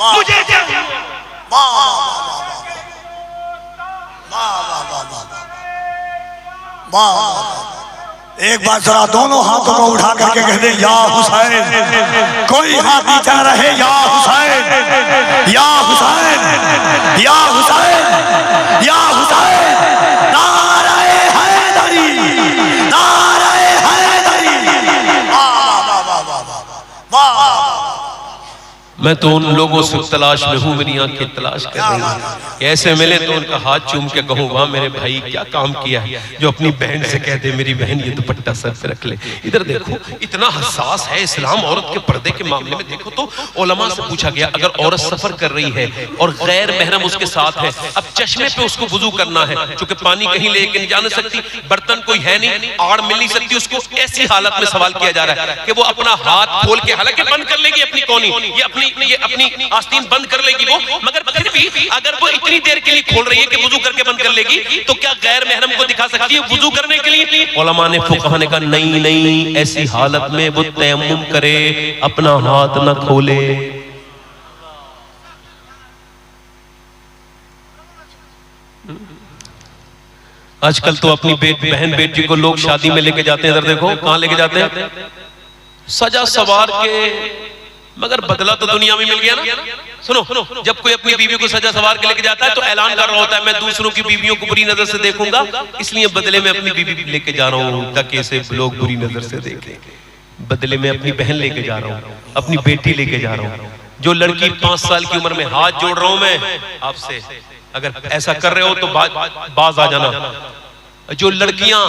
मुझे एक बार जरा दोनों हाथों को उठा करके कह दे या हुसैन। कोई हाथ नीचा रहे, या हुसैन, या हुसैन, या हुसैन, या हुसैन। नारे हैदरी, नारे हैदरी। मैं तो उन लोगों से तलाश में हूँ, मेरी आंखें तलाश कर रही हैं। ऐसे मिले तो उनका हाथ चूम के कहूँ वाह मेरे भाई क्या काम किया है, जो अपनी बहन से कह दे मेरी बहन ये दुपट्टा सर पे रख ले। इधर देखो इतना हसास है इस्लाम औरत के पर्दे के मामले में। देखो तो उलमा से पूछा गया अगर औरत सफर कर रही है और गैर महरम उसके साथ है, अब चश्मे पे उसको वुजू करना है, चूंकि पानी कहीं लेके नहीं जा नहीं सकती, बर्तन कोई है नहीं, आड़ मिल नहीं सकती उसको, ऐसी हालत में सवाल किया जा रहा है कि वो अपना हाथ खोल के, हालांकि बंद कर लेगी अपनी कोनी, ये अपनी आस्तीन बंद कर लेगी वो, मगर फिर भी अगर वो इतनी देर के लिए खोल रही है कि वुजू करके बंद कर लेगी तो क्या गैर महरम को दिखा सकती है वुजू करने के लिए? उलमा ने फुक़हा ने कहा नहीं नहीं, ऐसी हालत में वो तयम्मुम करे, अपना हाथ न खोले। आजकल तो अपनी बहन बेटी को लोग शादी में लेके जाते हैं, इधर देखो कहां लेके जाते हैं, सजा सवार के, मगर बदला तो दुनिया में मिल गया ना। सुनो, जब कोई अपनी बीवी को सजा सवार के लेके जाता है तो ऐलान कर रहा होता है मैं दूसरों की बीवियों को बुरी नजर से देखूंगा, इसलिए बदले में अपनी बीवी लेके जा रहा हूं ताकि इसे लोग बुरी नजर से देखें। बदले में अपनी बहन लेके जा रहा हूं, अपनी बेटी लेके जा रहा हूं। जो लड़की 5 साल की उम्र में, हाथ जोड़ रहा हूं मैं आपसे, अगर ऐसा कर रहे हो तो बाज आ जाना। जो लड़कियां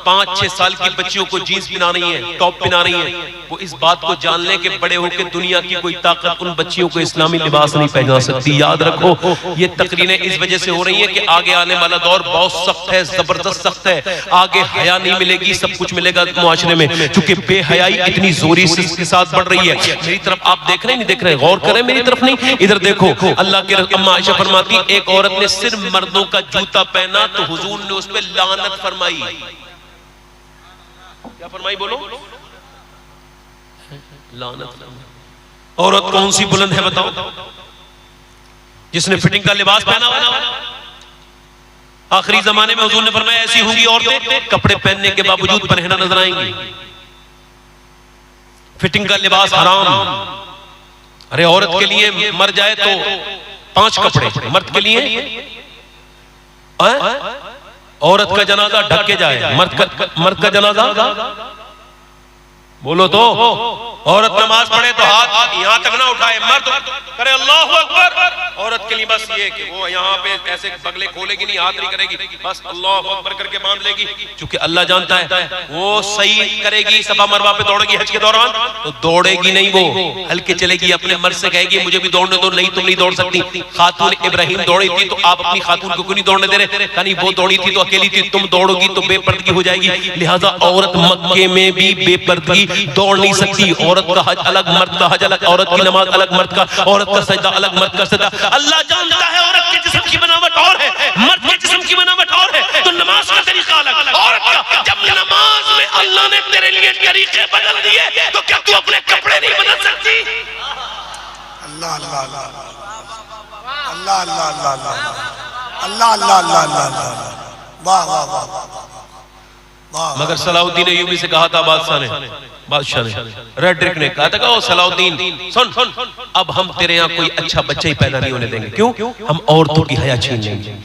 5-6 साल की बच्चियों को जीन्स पहना रही हैं, टॉप पहना रही हैं, वो इस बात को जान ले कि बड़े होकर दुनिया की कोई ताकत उन बच्चियों को इस्लामी लिबास नहीं पहना सकती। याद रखो, ये तकरीरें इस वजह से हो रही हैं कि आगे आने वाला दौर बहुत सख्त है, जबरदस्त सख्त है। आगे हया नहीं मिलेगी, सब कुछ मिलेगा मुआशरे में, क्योंकि बेहयाई इतनी जोरी से इसके साथ बढ़ रही है। मेरी तरफ आप देख रहे हैं, नहीं देख रहे? गौर करें, मेरी तरफ नहीं, इधर देखो। अल्लाह के अम्मा आयशा फरमाती, एक औरत ने सिर्फ मर्दों का जूता पहना तो हुजूर ने उस पर लानत फरमाई। क्या फरमाई? बोलो। लानत। औरत कौन सी बुलंद है बताओ, जिसने फिटिंग का लिबास पहना हुआ? आखिरी जमाने में हुजूर ने फरमाया ऐसी होंगी औरतें कपड़े पहनने के बावजूद परहेना नजर आएंगी। फिटिंग का लिबास हराम। अरे औरत के लिए मर जाए तो 5 कपड़े, मर्द के लिए औरत का जनाजा ढक के जाए, मर्द का जनाजा बोलो तो। औरत नमाज पढ़े तो हाथ यहां तक ना उठाए, मर्द करे अल्लाहु अकबर। औरत के लिए बस ये कि वो यहाँ पे ऐसे बगले खोलेगी नहीं, हाथ नहीं करेगी, बस अल्लाहु अकबर करके बांध लेगी। क्योंकि अल्लाह जानता है वो सही करेगी, सफा मरवा पे दौड़ेगी हज के दौरान तो दौड़ेगी नहीं, वो हल्के चलेगी, अपने मर्द से कहेगी मुझे भी दौड़ने दो। नहीं, तुम नहीं दौड़ सकती। खातून इब्राहिम दौड़ी थी तो आप अपनी खातून को क्यों नहीं दौड़ने दे रहे? कहीं वो दौड़ी थी तो अकेली थी, तुम दौड़ोगी तो बेपर्दगी हो जाएगी। लिहाजा औरत मक्के में भी बेपर्दगी दौड़ नहीं सकती। औरत का हज अलग, मर्द का हज अलग, औरत की नमाज अलग, मर्द का, औरत का सजदा अलग, मर्द का सजदा। अल्लाह जानता है औरत के जिस्म की बनावट और है, मर्द के जिस्म की बनावट और है, तो नमाज का तरीका अलग। औरत का जब नमाज में अल्लाह ने तेरे लिए तरीके बदल दिए तो क्या तू अपने कपड़े नहीं बदल सकती? अल्लाह अल्लाह अल्लाह अल्लाह अल्लाह अल्लाह अल्लाह अल्लाह अल्लाह अल्लाह। वाह वाह वाह। मगर सलाउद्दीन अय्यूबी से कहा था बादशाह ने, रेड्रिक ने कहा था कि ओ सलाउद्दीन सुन, अब हम तेरे यहाँ कोई अच्छा बच्चा ही पैदा नहीं होने देंगे। क्यों? हम औरतों की हया छीन लेंगे।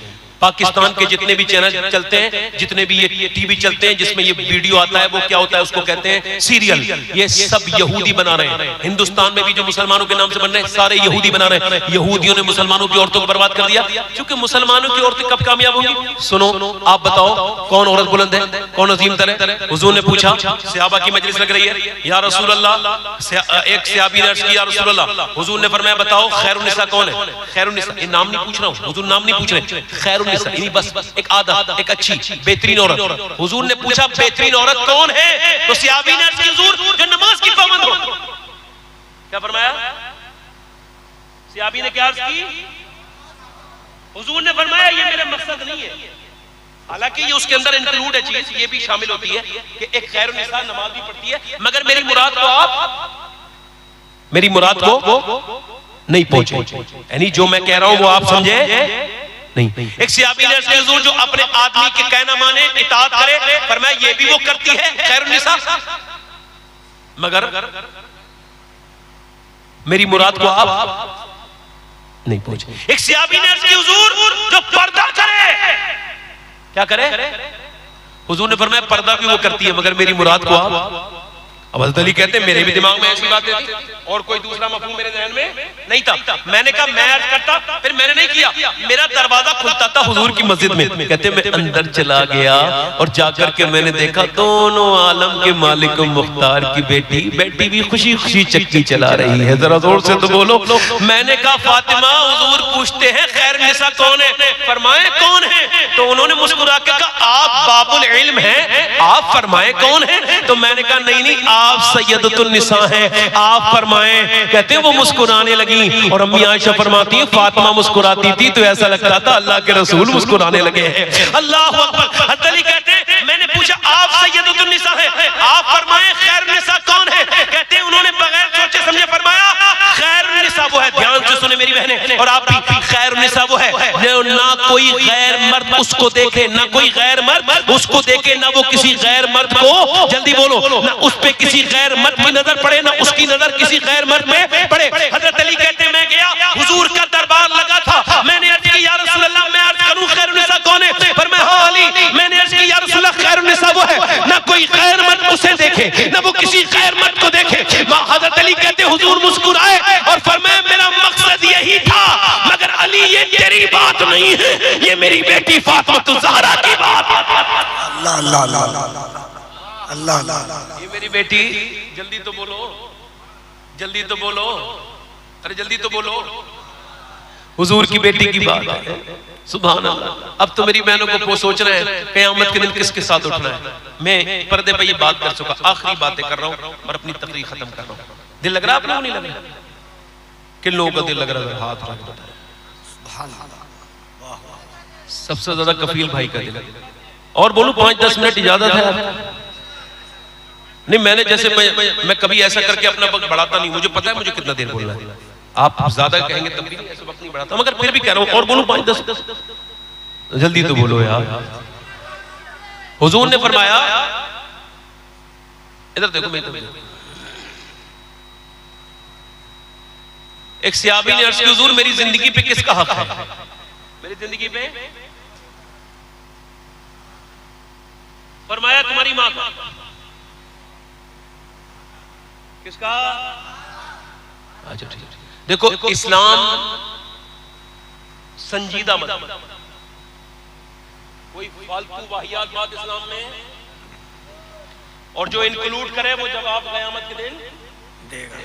पाकिस्तान के जितने भी चैनल चलते हैं, जितने भी ये टीवी चलते हैं जिसमें ये वीडियो आता है, वो क्या होता है उसको कहते हैं सीरियल। ये सब यहूदी बना रहे हैं। हिंदुस्तान में भी जो मुसलमानों के नाम से बन रहे हैं सारे यहूदी बना रहे हैं। यहूदियों ने मुसलमानों की औरतों को बर्बाद कर दिया। क्योंकि मुसलमानों की औरतें कब कामयाब होंगी? सुनो, आप बताओ कौन औरत बुलंद है, कौन अजीम तर है? हुजूर ने पूछा, सहाबा की मजलिस लग रही है, या रसूल अल्लाह। एक सहाबी ने अर्ज किया, या रसूल अल्लाह। हुजूर ने फरमाया बताओ खैरुन्निसा कौन है? खैरुन्निसा, ये नाम नहीं पूछ रहा हूँ, हुजूर नाम नहीं पूछ रहे, खैरुन्निसा बस एक आदत, एक अच्छी बेहतरीन औरत। हुजूर ने पूछा बेहतरीन औरत कौन है? तो सहाबी ने अर्ज किया, हुजूर जो नमाज की पाबंद हो। क्या फरमाया? सहाबी ने क्या अर्ज की? हुजूर ने फरमाया ये मेरा मकसद नहीं है। हालांकि ये उसके अंदर इंक्लूड है, चीज ये भी शामिल होती है कि एक खैरुन्निसा नमाज भी पढ़ती है, मगर मेरी मुराद को आप, मेरी मुराद को नहीं पहुंचे। यानी जो मैं कह रहा हूं वो आप समझे नहीं। एक सहाबी ने अर्ज़ किया, जो अपने आदमी के कहना माने, इताअत करे, फरमाया ये भी वो करती है खैरुन्निसा, मगर मेरी मुराद को आप नहीं पहुंचे। एक सहाबी ने अर्ज़ किया, हुजूर जो पर्दा करे, क्या करे? हुजूर ने फरमाया पर्दा भी वो करती है मगर मेरी मुराद को आप। अब हज़रत अली कहते हैं मेरे भी दिमाग में ऐसी बातें थी और कोई दूसरा मफहूम मेरे ज़हन में नहीं था। मैंने कहा मैं अर्ज करता, फिर मैंने नहीं किया, मेरा दरवाजा खुलता था हुजूर की मस्जिद में। कहते मैं अंदर चला गया और जाकर के मैंने देखा दोनों आलम के मालिक मुख्तार की बेटी बैठी भी खुशी खुशी चक्की चला रही है। जरा जोर से तो बोलो। मैंने कहा फातिमा, हुजूर पूछते हैं खैरुन्निसा कौन है? फरमाए कौन है? तो उन्होंने मुस्कुरा के कहा आप बाबुल इल्म हैं, आप फरमाए कौन है? तो मैंने कहा नहीं, आप सैयदतुन निसा हैं, आप फरमाएं। कहते हैं वो मुस्कुराने लगी और अम्मी आयशा फरमाती है फातिमा मुस्कुराती थी तो ऐसा लगता था अल्लाह के रसूल मुस्कुराने लगे हैं। अल्लाह अकबर। हज़रत अली कहते हैं मैंने पूछा आप सैयदतुन निसा हैं, आप फरमाएं खैरुन्निसा कौन है? कहते हैं उन्होंने बगैर सोचे समझे फरमाया खैरुन्निसा वो है, ध्यान से सुने मेरी बहनें और आप भी, खैरुन्निसा वो है ना कोई गैर मर्द उसको देखे, ना कोई गैर मर्द उसको देखे, ना वो किसी गैर मर्द को, जल्दी बोलो, ना उस पे किसी गैर मर्द की नजर पड़े, ना उसकी नजर किसी गैर मर्द में पड़े। हजरत अली कहते हैं मैं गया, हुजूर का दरबार लगा था, मैंने अर्ज की या रसूल अल्लाह मैं अर्ज करूं खैरुन्निसा कौन है? पर मैं हाँ अली, मैंने अर्ज की या रसूल अल्लाह खैरुन्निसा वो है ना कोई गैर मर्द उसे देखे, ना वो किसी गैर मर्द को देखे। हजरत अली कहते हुजूर मुस्कुराए और फरमाया मेरा मकसद यही था, मगर अली अली ये तेरी बात नहीं है, ये मेरी बेटी फातिमा ज़हरा की बात है। अल्लाह अल्लाह अल्लाह अल्लाह अल्लाह। ये मेरी बेटी, जल्दी तो बोलो, जल्दी तो बोलो, अरे जल्दी तो बोलो, हुजूर की बेटी की बात है। सुभान अल्लाह। अब तो मेरी बहनों को सोच रहे हैं क़यामत के दिन किसके साथ उठना है। मैं पर्दे पे ये बात कर चुका, आखिरी बातें कर रहा हूँ और अपनी तकरीर खत्म कर रहा हूँ। दिल लग रहा है आपको, नहीं लग रहा? किन लोगों का दिल लग रहा है? हाथ रख दो। सबसे ज्यादा कफील भाई का दिल। और बोलूं 5-10 मिनट इजाजत है? नहीं, मैंने जैसे मैं कभी ऐसा करके अपना वक्त बढ़ाता नहीं, मुझे पता है मुझे कितना देर बोलना है। आप ज्यादा कहेंगे तब भी ऐसे वक्त नहीं बढ़ाता, मगर फिर भी कह रहा हूं। और बोलूं 5-10, जल्दी तो बोलो यार। हुजूर ने फरमाया, इधर देखो, मैं तो एक सहाबी ने अर्ज़ की, हुजूर मेरी जिंदगी पे किसका हक है? मेरी जिंदगी पे? फरमाया तुम्हारी मां का। किसका? अच्छा ठीक है। देखो इस्लाम संजीदा मत, कोई फालतू वाहियात बात इस्लाम में, और जो इंक्लूड करे वो जवाब क़यामत के दिन देगा।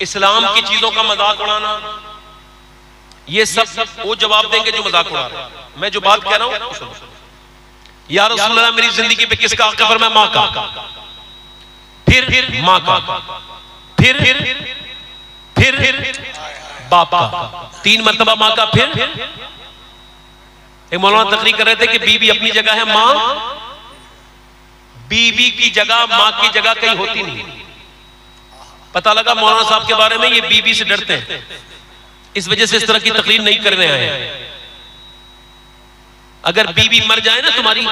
इस्लाम की चीजों का मजाक उड़ाना, ये सब वो जवाब देंगे जो मजाक उड़ा रहे हैं। मैं जो बात कह रहा हूं, या रसूलल्लाह मेरी जिंदगी पे किसका हक है? फरमाया मां का। फिर मां का, फिर बाप का। 3 मरतबा मां का। फिर एक मौलाना तकरीर कर रहे थे कि बीवी अपनी जगह है, मां बीवी की जगह, मां की जगह कहीं होती नहीं। पता लगा मौलाना साहब के बारे में ये बीवी से डरते हैं, इस वजह से इस तरह की तकरीर नहीं करने आए हैं। अगर बीवी मर जाए ना तुम्हारी,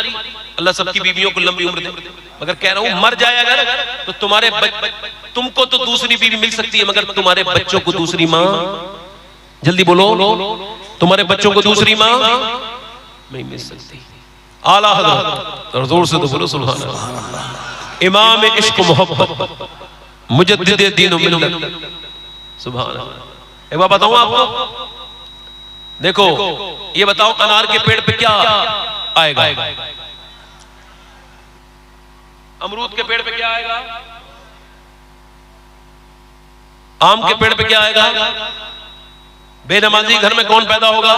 अल्लाह सबकी बीवियों को लंबी उम्र दे, मगर कह रहा हूं मर जाए अगर, तो तुम्हारे तुमको तो दूसरी बीवी मिल सकती है, मगर तुम्हारे बच्चों को दूसरी मां, जल्दी बोलो, तुम्हारे बच्चों को दूसरी मां नहीं मिल सकती। आला हज़रत, और जोर से तो बोलो सुभान अल्लाह, इमाम इश्क मोहब्बत, मुजद्दिद दीन व मिल्लत, सुभान अल्लाह। एक बात बताऊं आपको, देखो ये बताओ अनार के पेड़ पे क्या आएगा? अमरूद के पेड़ पे क्या आएगा? आम के पेड़ पे क्या आएगा? बेनमाजी घर में कौन पैदा होगा?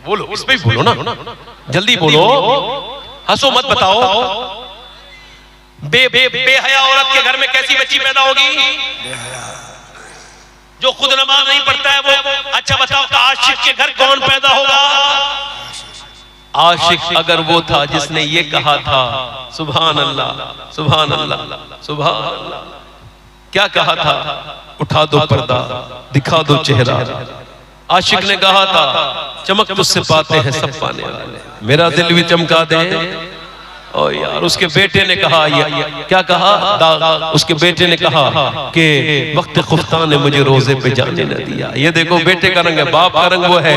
बोलो, इस पे बोलो ना, जल्दी बोलो, हंसो मत, बताओ। बेहया औरत के घर में कैसी बच्ची पैदा होगी? जो खुद नमाज नहीं पढ़ता है वो। अच्छा बताओ आशिक के घर कौन पैदा होगा? आशिक अगर वो था जिसने ये कहा था, सुभान अल्लाह, सुभान अल्लाह, सुभान अल्लाह, क्या कहा था? उठा दो पर्दा, दिखा दो चेहरा। आशिक ने कहा था, चमक तुझसे पाते हैं सब पाने वाले, मेरा दिल भी चमका दे। ओ यार, उसके बेटे ने कहा, ये क्या कहा? उसके बेटे ने कहा कि वक्त खुफ्ता ने मुझे रोजे पे जाने न दिया। ये देखो बेटे का रंग है, बाप का रंग वो है,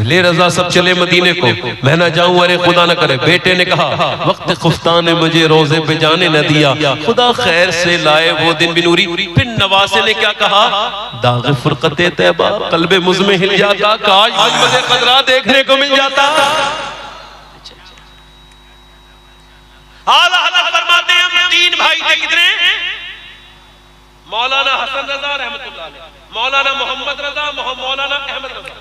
ले रजा सब चले मदीने को, मैं ना जाऊं, अरे खुदा न करे। बेटे ने कहा वक्त खुफ्ता ने मुझे रोजे पे जाने न दिया, खुदा खैर से लाए वो दिन भी नूरी। फिर नवासे ने क्या कहा? दाग फुरकते तैबा कल्बे मुझ में हिल जाता, काश मुझे खतरा देखने को मिल जाता। आला हज़रत फरमाते हैं हम 3 भाई थे, कितने? मौलाना हसन रजा रहमतुल्लाह अलैह, मौलाना मोहम्मद रजा, मौलाना अहमद रजा।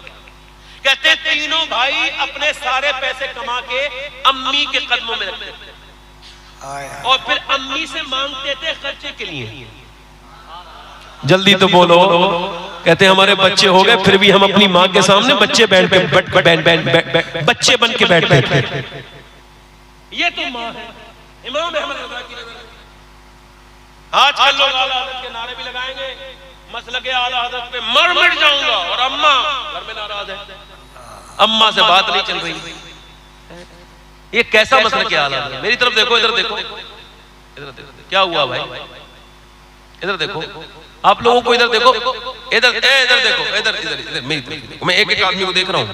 कहते तीनों भाई अपने सारे पैसे कमा के अम्मी के कदमों में रखते थे और फिर अम्मी से मांगते थे खर्चे के लिए। जल्दी तो बोलो। कहते हमारे बच्चे हो गए, फिर भी हम अपनी माँ के सामने बच्चे बच्चे बन के बैठते थे। ये तो माँ है। इमाम अहमद रज़ा की नज़र। आजकल लोग आला हज़रत के नारे भी लगाएंगे, मसलके आला हज़रत पे मर मिट जाऊंगा, और अम्मा घर में नाराज है, अम्मा से बात नहीं चल रही। ये कैसा मसलके आला हज़रत? मेरी तरफ देखो, इधर देखो, इधर देखो, क्या हुआ भाई? इधर देखो, आप लोगों को इधर देखो, इधर इधर देखो, इधर इधर इधर, मैं एक एक आदमी को देख रहा हूँ।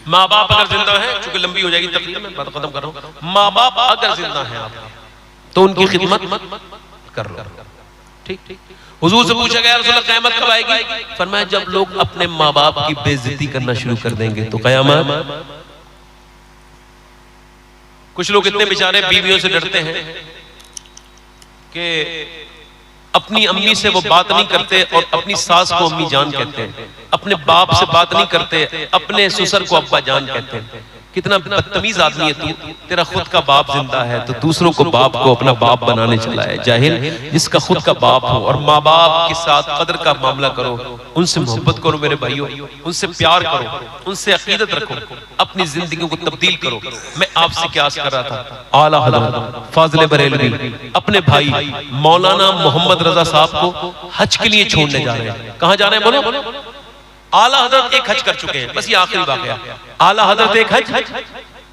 माँ बाप अगर जिंदा है, चूंकि लंबी हो जाएगी तकरीर, मैं बात खत्म कर रहा हूँ। माँ बाप अगर जिंदा है आप, तो उनकी खिदमत कर लो, ठीक ठीक। हुजूर से पूछा गया रसूल अल्लाह क़यामत कब आएगी? फरमाया जब लोग अपने माँ बाप की बेइज्जती करना शुरू कर देंगे तो क़यामत। कुछ लोग इतने बेचारे बीवियों से डरते हैं कि अपनी अम्मी से वो बात नहीं करते और अपनी सास को अम्मी जान कहते हैं, अपने बाप से बात नहीं करते, अपने ससुर को अब्बा जान कहते हैं। कितना बदतमीज आदमी है तू, तेरा खुद का बाप जिंदा है तो दूसरों को बाप को अपना बाप बनाने चला है। जाहिल, जिसका खुद का बाप हो और माँ बाप के साथ कदर का मामला करो, उनसे मोहब्बत करो मेरे भाइयों, उनसे प्यार करो, उनसे अकीदत रखो, अपनी जिंदगी को तब्दील करो। मैं आपसे क्यास कर रहा था, आला हज़रत फाज़िल बरेलवी अपने भाई मौलाना मोहम्मद रजा साहब को हज के लिए छोड़ने जा रहे हैं। कहाँ जा रहे हैं बोलो? आला हजरत एक हज कर चुके हैं, बस ये आखिरी वाकया। आला हजरत एक हज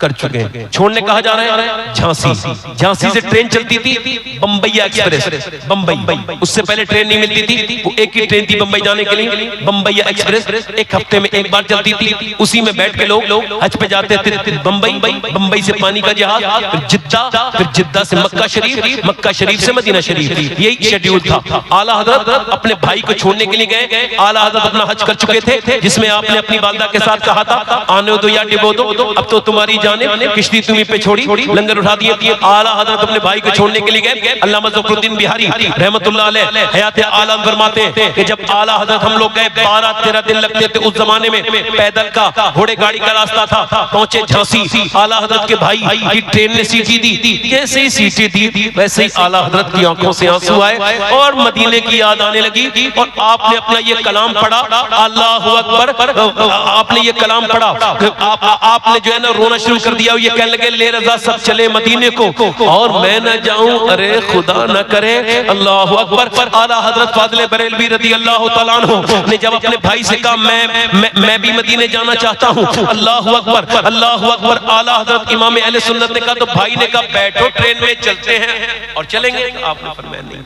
कर चुके हैं, छोड़ने कहा जा रहे हैं? झांसी। झांसी से ट्रेन चलती थी बम्बैया एक्सप्रेस, बम्बई। उससे पहले ट्रेन नहीं मिलती थी, वो एक ही ट्रेन थी बम्बई जाने के लिए, बम्बैया एक्सप्रेस। एक हफ्ते में एक बार चलती थी, उसी में बैठ के लोग हज पे जाते थे। बम्बई से पानी का जहाज, फिर जिद्दा, फिर जिद्दा से मक्का शरीफ, मक्का शरीफ से मदीना शरीफ, यही शेड्यूल था। आला हजरत अपने भाई को छोड़ने के लिए गए। आला हजरत अपना हज कर चुके थे, जिसमें आपने अपनी वालिदा के साथ कहा था आने दो या डिबो दो, अब तो तुम्हारी किश्ती तुम्हीं पे छोड़ी, लंगर उठा दिए। आला हजरत अपने भाई को छोड़ने के लिए गए। अल्लामा ज़फ़रुद्दीन बिहारी रहमतुल्लाह अलैह हयात आला फरमाते हैं कि जब आला हजरत हम लोग गए 12-13 दिन लगते थे उस जमाने में, पैदल का घोड़े गाड़ी का रास्ता था। पहुंचे झांसी, आला हजरत के भाई की ट्रेन ने सीटी दी। कैसे ही सीटी दी वैसे ही आला हजरत की आंखों से आंसू आए और मदीने की याद आने लगी। और आपने अपना ये कलाम पढ़ा, अल्लाहु अकबर, आपने ये कलाम पढ़ा, आपने जो है ना रोना शुरू कर दिया। ये कहने लगे ले रजा सब चले मदीने को और मैं न जाऊं, अरे खुदा न करे। अल्लाह अकबर। आला हजरत फाज़िल बरेलवी रज़ी अल्लाह तआला अन्हु ने जब अपने भाई से कहा मैं भी मदीने जाना चाहता हूं, अल्लाह अकबर, अल्लाह अकबर। आला हजरत इमाम अहले सुन्नत ने कहा तो भाई ने कहा बैठो ट्रेन में चलते हैं और चलेंगे। आपने फरमाया नहीं,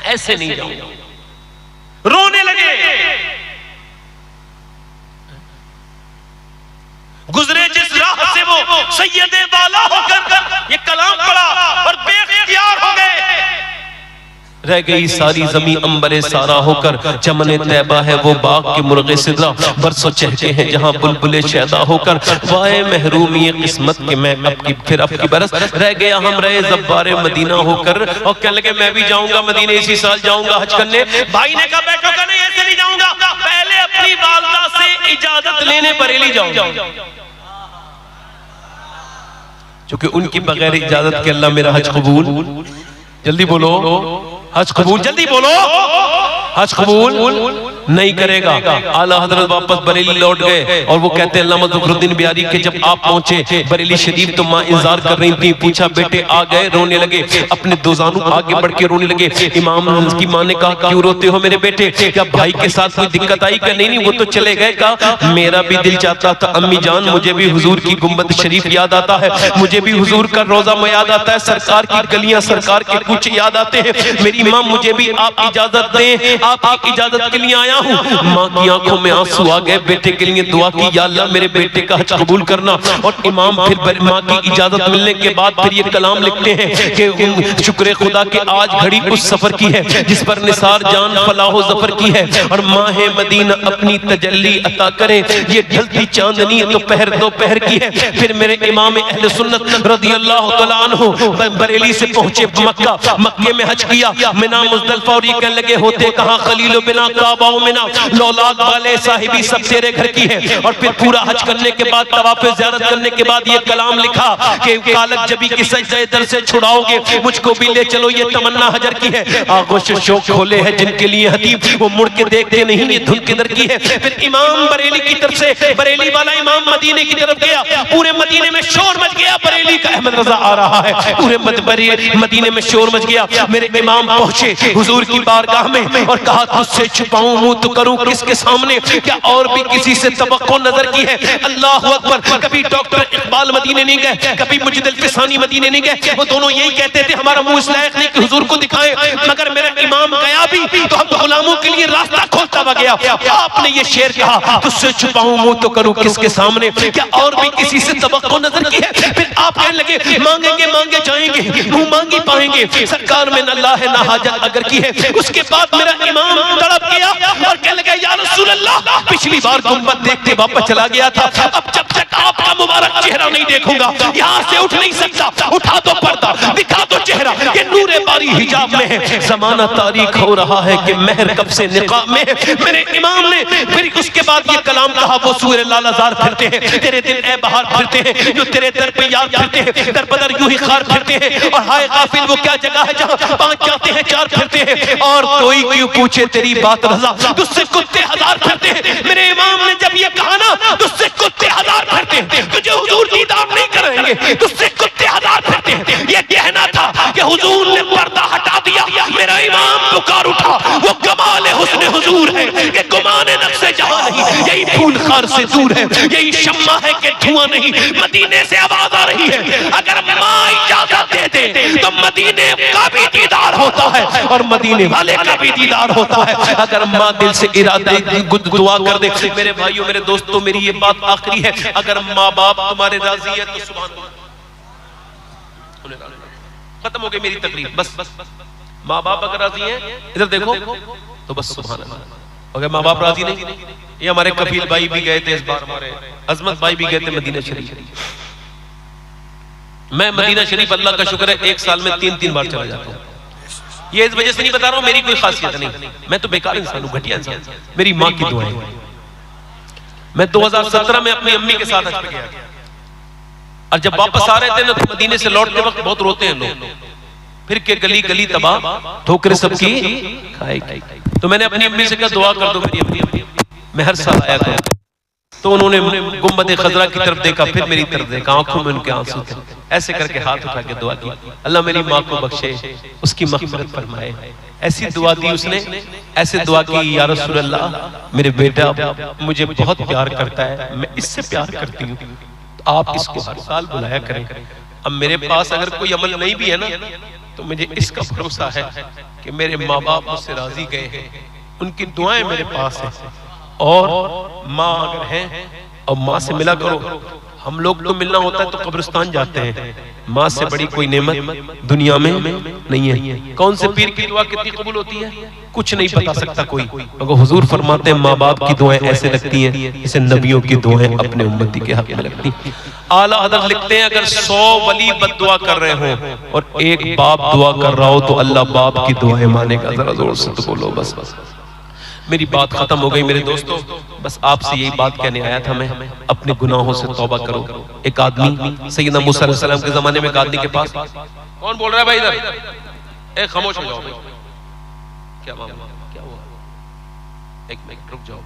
ऐसे नहीं जाऊंगा। रोने लगे। गुजरे जिस राह से वो सैयदे वाला होकर ये कलाम पढ़ा और बेख्तियार हो गए। रह गई सारी जमी अंबरे सारा होकर, चमने तैबा है वो बाग के मुर्गे सिदरा, बरसों चहके हैं जहां बुलबुले शैदा होकर। वाए महरूमी किस्मत के मैं अब की बरस, रह गया हम रहे ज़ब्बारे मदीना होकर। और कहने लगे मैं भी जाऊंगा मदीने, इसी साल जाऊंगा हज करने। भाई ने कहा बैठो, का नहीं ऐसे नहीं जाऊंगा, पहले अपनी वालिदा से इजाजत लेने बरेली जाऊंगा, क्योंकि उनकी बगैर इजाजत के अल्लाह मेरा हज कबूल, जल्दी बोलो हज कबूल, जल्दी बोलो हज कबूल नहीं करेगा। आला हजरत वापस बरेली लौट गए और वो कहते हैं अल्लामा ज़फ़रुद्दीन बिहारी के जब आप पहुंचे बरेली शरीफ तो माँ इंतजार कर रही थी। पूछा बेटे आ गए? रोने लगे, अपने दो जानू आगे बढ़ के रोने लगे। इमाम की माँ ने कहा क्यों रोते हो मेरे बेटे, क्या भाई के साथ कोई दिक्कत आई? क्या नहीं वो तो चले गए। कहा मेरा भी दिल चाहता था अम्मी जान, मुझे भी हुजूर की गुंबद शरीफ याद आता है, मुझे भी हुजूर का रोजा में याद आता है, सरकार की गलियां सरकार के कुछ याद आते हैं। मेरी माँ मुझे भी आप इजाजत दें, आपकी इजाजत के लिए आया हूँ। माँ की आंखों में आंसू आ गए, बेटे के लिए दुआ की या अल्लाह मेरे बेटे का हज कबूल करना। और इमाम फिर माँ की इजाजत मिलने के बाद फिर ये कलाम लिखते हैं कि शुक्र खुदा के आज घड़ी उस सफर की है जिस पर निसार जान फलाहो जफर की है, और माह मदीना अपनी तजल्ली अता करे, ये ढलती चांदनी तो पहर दोपहर की है। फिर मेरे इमाम अहले सुन्नत रज़ी अल्लाह तआला अन्हु बरेली से पहुंचे मक्का, मक्के में हज किया, मिना मुज़दलिफा, और ये कहने लगे होते कहां खलील बिना काबा मिना, लौलाद वाले साहिबी सब तेरे घर की है। और फिर पूरा हज करने के बाद तवाफ़ ज़ियारत करने के बाद ये कलाम लिखा कि कालक जबी की सजदे दर से छुड़ाओगे, मुझको भी ले चलो, ये तमन्ना हजर की है। आगोश शौक खोले हैं जिनके लिए हतीब, वो मुड़ के देखते नहीं, ये धुन किधर की है। फिर इमाम बरेली की तरफ से, बरेली वाला इमाम मदीने की तरफ गया, पूरे मदीने में शोर मच गया, बरेली का अहमद रजा आ रहा है, पूरे मदीने में शोर मच गया। मेरे इमाम पहुंचे हुजूर की बारगाह में और कहा तुझसे छुपाऊं मुंह तो करूं किसके सामने, क्या और भी किसी से तवक्को नजर की है? अल्लाह अकबर। कभी डॉक्टर इकबाल मदीने नहीं गए, कभी मुजद्दिद फिसानी मदीने नहीं गए, वो दोनों यही कहते थे हमारा मुंह इस लायक नहीं कि हुजूर को दिखाएं, मगर मेरा इमाम गया भी तो हम गुलामों के लिए रास्ता खोलता हुआ गया। आपने ये शेर कहा, तुझसे छुपाऊं मुंह तो करूं किसके सामने, क्या और भी किसी से तवक्को नजर की है? फिर आप कहने लगे मांगेंगे मांगे जाएंगे, मुंह मांगी पाएंगे, सरकार में न ला है ना हाजत अगर की है। उसके बाद मेरा इमाम तड़प गया और कहने लगा या रसूल अल्लाह, पिछली बार गुंबद देखते वापस चला गया था, अब जब तक आपका मुबारक चेहरा नहीं देखूंगा यहाँ से उठ नहीं सकता। उठा दो पर्दा, दिखा दो चेहरा, ये नूरे बारी हिजाब में है। जमाना तारीख हो रहा है कि महर कब से निकाब में है। मेरे इमाम ने फिर उसके बाद ये कलाम कहा, वो सूरे लालाजार फिरते हैं, तेरे दिल ए बहार फिरते हैं, जो तेरे दर पे याद फिरते हैं, दर बदर यूं ही खार फिरते हैं। और हाय गाफिल वो क्या जगह है जहाँ 5 जाते हैं 4 फिरते हैं, और कोई क्यों पूछे तेरी बात रजा, तुझसे कुत्ते 1000 फिरते हैं। मेरे इमाम ने जब ये कहा ना, तुझसे कुत्ते 1000 फिरते हैं, तुझे हुजूर दीदार नहीं करेंगे, तुझसे कुत्ते 1000 फिरते हैं। ये कहना था कि हुजूर ने पर्दा हटा दिया। मेरा इमाम पुकार उठा, वो कमाल हुस्न हुजूर है कि गुमाने नक्शे जहां नहीं, यही फूल खार से दूर है, यही शम्मा है कि धुआं नहीं। मदीने से आवाज आ रही है, अगर माँ इजाजत दे दे तो मदीने का भी दीदार होता है और मदीने वाले का भी दीदार होता है। अगर माँ दिल से इरादे दुआ कर दे। मेरे भाइयों मेरे दोस्तों, मेरी ये बात आखिरी है, अगर माँ बाप तुम्हारे राजी है तो सुभान अल्लाह। खत्म हो गई मेरी तकलीफ, बस माँ बाप अगर राजी हैं इधर देखो तो बस सुभान अल्लाह। अगर माँ बाप राजी नहीं, ये हमारे कफील भाई भी गए थे इस बार, हमारे अजमत भाई भी गए थे मदीना शरीफ। मैं मदीना शरीफ अल्लाह का शुक्र है 1 साल में 3-3 बार चला जाता हूँ। ये इस वजह से नहीं बता रहा हूँ, मेरी कोई खासियत नहीं, मैं तो बेकार इंसान हूँ, घटिया इंसान। मेरी माँ की दुआएं। मैं 2017 में अपनी अम्मी के साथ हज पे गया और जब वापस आ रहे थे ना तो मदीने से लौटते वक्त बहुत रोते हैं लोग, फिर के गली गली तबाह, ठोकरें सबकी खाएगी। तो मैंने अपनी अम्मी से कहा दुआ कर दो मेरी अम्मी, मैं हर साल आया करूं। तो उन्होंने गुंबद खजरा की तरफ देखा, फिर मेरी तरफ देखा, आंखों में उनके आंसू थे, ऐसे करके हाथ उठा के दुआ की, अल्लाह मेरी माँ को बख्शे, उसकी मग़फ़िरत फरमाए। ऐसी दुआ दी उसने, ऐसे दुआ की या रसूल अल्लाह मेरे बेटा मुझे बहुत प्यार करता है, मैं इससे प्यार करती हूँ, आप इसको हर साल बुलाया करें। अब मेरे पास अगर कोई अमल नहीं भी है ना, तो मुझे इसका भरोसा है कि मेरे माँ बाप मुझसे राजी गए हैं, उनकी दुआएं मेरे पास हैं। और माँ अगर है और माँ से मिला करो। हम लोग तो मिलना होता है तो कब्रिस्तान जाते हैं, माँ से बड़ी कोई नेमत दुनिया में नहीं है। कौन से पीर की दुआ कितनी कबूल होती है कुछ नहीं बता सकता कोई, मगर हुजूर फरमाते हैं माँ बाप की दुआएं ऐसे लगती हैं जैसे नबियों की दुआएं अपने उम्मती के हक में लगती हैं। आला हज़रत लिखते हैं अगर 100 वली बद्दुआ कर रहे हो और एक बाप दुआ कर रहा हो तो अल्लाह बाप की दुआएं मानेगा। जरा जोर से तो बोलो बस। मेरी बात खत्म हो गई मेरे दोस्तों, बस आपसे यही बात कहने आया था मैं, अपने गुनाहों से तौबा करो। एक आदमी सैयदना मूसा अलैहिस्सलाम के जमाने में एक आदमी के पास, कौन बोल रहा है भाई इधर, एक खामोश हो जाओ भाई, क्या मामला क्या हुआ, एक मिनट रुक जाओ।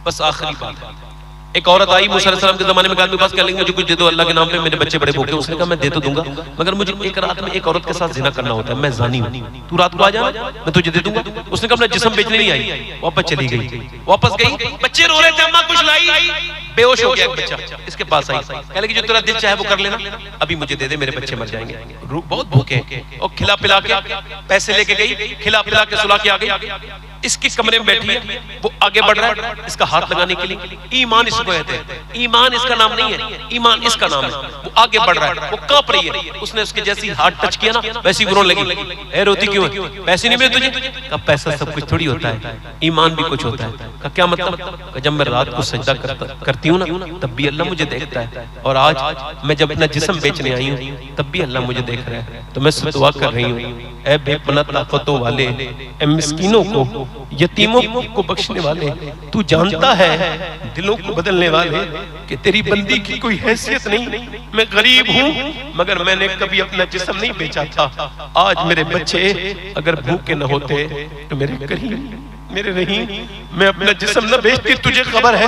बस आखिरी बात है, एक औरत आई मूसा अलैहिस्सलाम के जमाने में, आदमी पास कह लेंगे मुझे कुछ दे दो अल्लाह के नाम पे, मेरे बच्चे बड़े भूखे। उसने कहा मैं दे तो दूंगा, मगर मुझे एक रात में एक औरत के साथ जिना करना होता है, मैं जानी हूं, तू रात को आ जाना मैं तुझे दे दूंगा। उसने कहा अपना जिस्म बेचने नहीं आई, वापस चली गई। वापस गई, बच्चे रो रहे थे, अम्मा कुछ लाई, बेहोश हो गया एक बच्चा इसके पास आई, कह लगी जो तेरा दिल चाहे वो कर लेना, अभी मुझे दे दे मेरे बच्चे मर जाएंगे, बहुत भूखे। और खिला पिला के पैसे लेके गई, खिला पिला के सुला के आ गई। इसके कमरे में बैठी है, वो आगे बढ़ रहा है इसका हाथ लगाने के लिए, ईमान इसको कहते हैं, ईमान इसका नाम नहीं है, ईमान इसका नाम है। वो आगे बढ़ रहा है, वो कांप रही है, उसने उसके जैसी हाथ टच किया ना वैसी वो रोने लगी। ए रोती क्यों है, पैसे नहीं मिले तुझे? कहा पैसा सब कुछ थोड़ी होता है, ईमान भी कुछ होता है। कहा क्या मतलब? कहा जब मैं रात को सजदा करती हूँ ना तब भी अल्लाह मुझे देखता है, और आज मैं जब अपना जिस्म बेचने आई हूँ तब भी अल्लाह मुझे देख रहा है। तो मैं दुआ कर रही हूँ, ऐ बेपनाह ताकतों वाले, ऐ मिस्कीनों को यतीमों को बख्शने वाले, तू जानता है दिलों को बदलने वाले कि तेरी बंदी की कोई हैसियत नहीं, मैं गरीब हूँ मगर मैंने कभी अपना जिस्म नहीं बेचा था। आज मेरे बच्चे अगर भूखे न होते तो मेरे करीब मेरे नहीं, मैं अपना जिस्म न बेचती, तुझे खबर है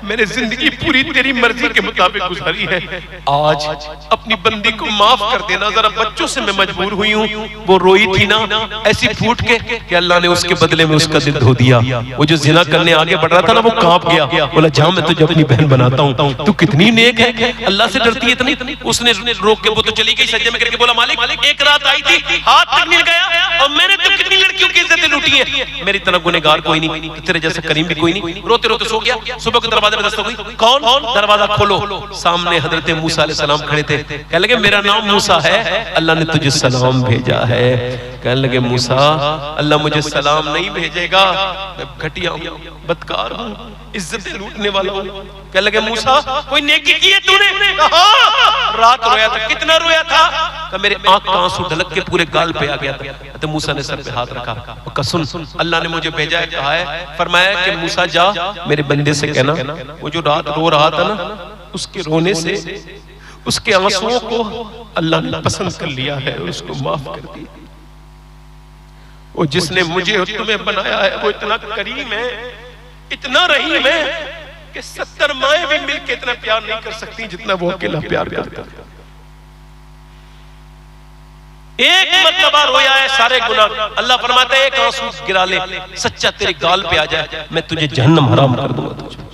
मैंने जिंदगी पूरी तेरी मर्जी के मुताबिक गुजारी है। आज अपनी बंदी को माफ कर देना, जरा बच्चों से मैं मजबूर हुई हूँ। वो रोई थी ना ऐसी फूट के कि अल्लाह ने उसके बदले में उसका दिल धो दिया। वो जो जिना करने आगे बढ़ रहा था ना, वो कांप गया, बोला जा मैं तुझे अपनी बहन बनाता हूँ, तू कितनी नेक है, अल्लाह से डरती है इतनी। उसने रोक के, वो तो चली गई सज्जे में करके, बोला मालिक एक रात आई थी, हाथ तक मिल गया और मैंने तो कितनी लड़कियों की इज्जतें लूटी है, मेरी तरह गुनहगार कोई नहीं, तेरे जैसा करीम भी कोई नहीं। रोते रोते सो गया। सुबह के दरवाजे में दस्तक हुई, कौन? दरवाजा खोलो, सामने हजरत मूसा अलैहि सलाम खड़े थे। कहने लगे मेरा नाम मूसा है, अल्लाह ने तुझे सलाम भेजा है। कहने लगे मूसा अल्लाह मुझे सलाम नहीं भेजेगा, मैं घटिया हूं, बदकार हूं, इज्जतें लूटने वाला हूं। कहने लगे मूसा कोई नेकी की है तूने? रात रोया था। कितना रोया था? कि मेरे आंख का आंसू ढलक के पूरे गाल पे आ गया था। तो मूसा ने सर पे हाथ रखा, कसम अल्लाह ने मुझे भेजा है, कहा है, फरमाया कि मूसा जा मेरे बंदे से कहना वो जो रात रो रहा था ना, उसके रोने से उसके आंसुओं को अल्लाह ने पसंद कर लिया है, उसको माफ कर दिया। वो जिसने मुझे और तुम्हें बनाया है वो इतना करीम है, इतना रहीम है कि 70 माएं भी मिलकर इतना प्यार नहीं कर सकती जितना वो अकेला प्यार करता है। एक मर्तबा रोया है सारे गुनाह, अल्लाह फरमाता है एक आंसू गिरा ले, सच्चा तेरे गाल पे आ जाए, मैं तुझे जहन्नम हराम कर दूंगा तुझे।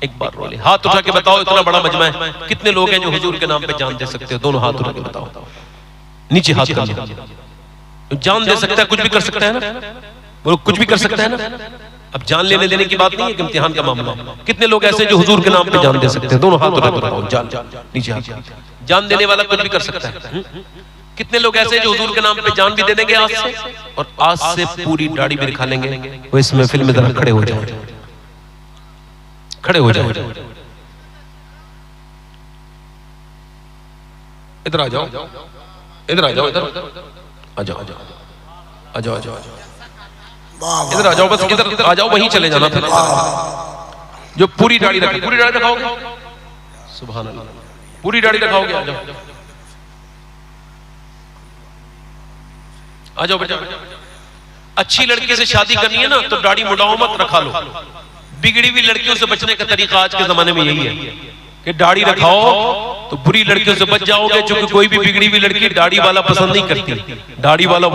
एक बार रो ले। हाथ उठा के बताओ, इतना बड़ा मजमा है, कितने लोग हैं जो हुजूर के नाम पे जान दे सकते हो? दोनों हाथ उठा के बताओ, नीचे हाथ कर लो। जान दे सकता है, कुछ भी कर सकता है ना, वो कुछ भी कर सकता है ना। अब जान लेने देने की बात नहीं है कि इम्तिहान का मामला। कितने लोग ऐसे जो हुजूर के नाम पे जान दे सकते हैं? दोनों हाथ उठा के बताओ, जान नीचे हाथ। जान देने वाला कुछ भी कर सकता है। कितने लोग ऐसे जो हुजूर के नाम पे जान भी दे देंगे आज से, और आज से पूरी दाढ़ी भी दिखा लेंगे। वो इस महफिल में जरा खड़े हो जाए, खड़े हो जाए, इधर आ जाओ, इधर आ जाओ, इधर आ जाओ, आ जाओ, आ जाओ, आ जाओ, इधर आ जाओ, बस इधर आ जाओ, वहीं चले जाना। फिर जो पूरी दाढ़ी रखे, पूरी दाढ़ी रखाओगे, सुभान अल्लाह, पूरी दाढ़ी रखाओगे, आ जाओ, आ जाओ बेटा। अच्छी लड़की से शादी करनी है ना तो दाढ़ी मुड़ाओ मत, रखा लो। बिगड़ी हुई लड़कियों से बचने का तरीका आज के जमाने में यही है कि दाढ़ी रखाओ तो बुरी लड़कियों से बच जाओगे, क्योंकि कोई भी बिगड़ी हुई लड़की दाढ़ी वाला पसंद नहीं करती। दाढ़ी वाला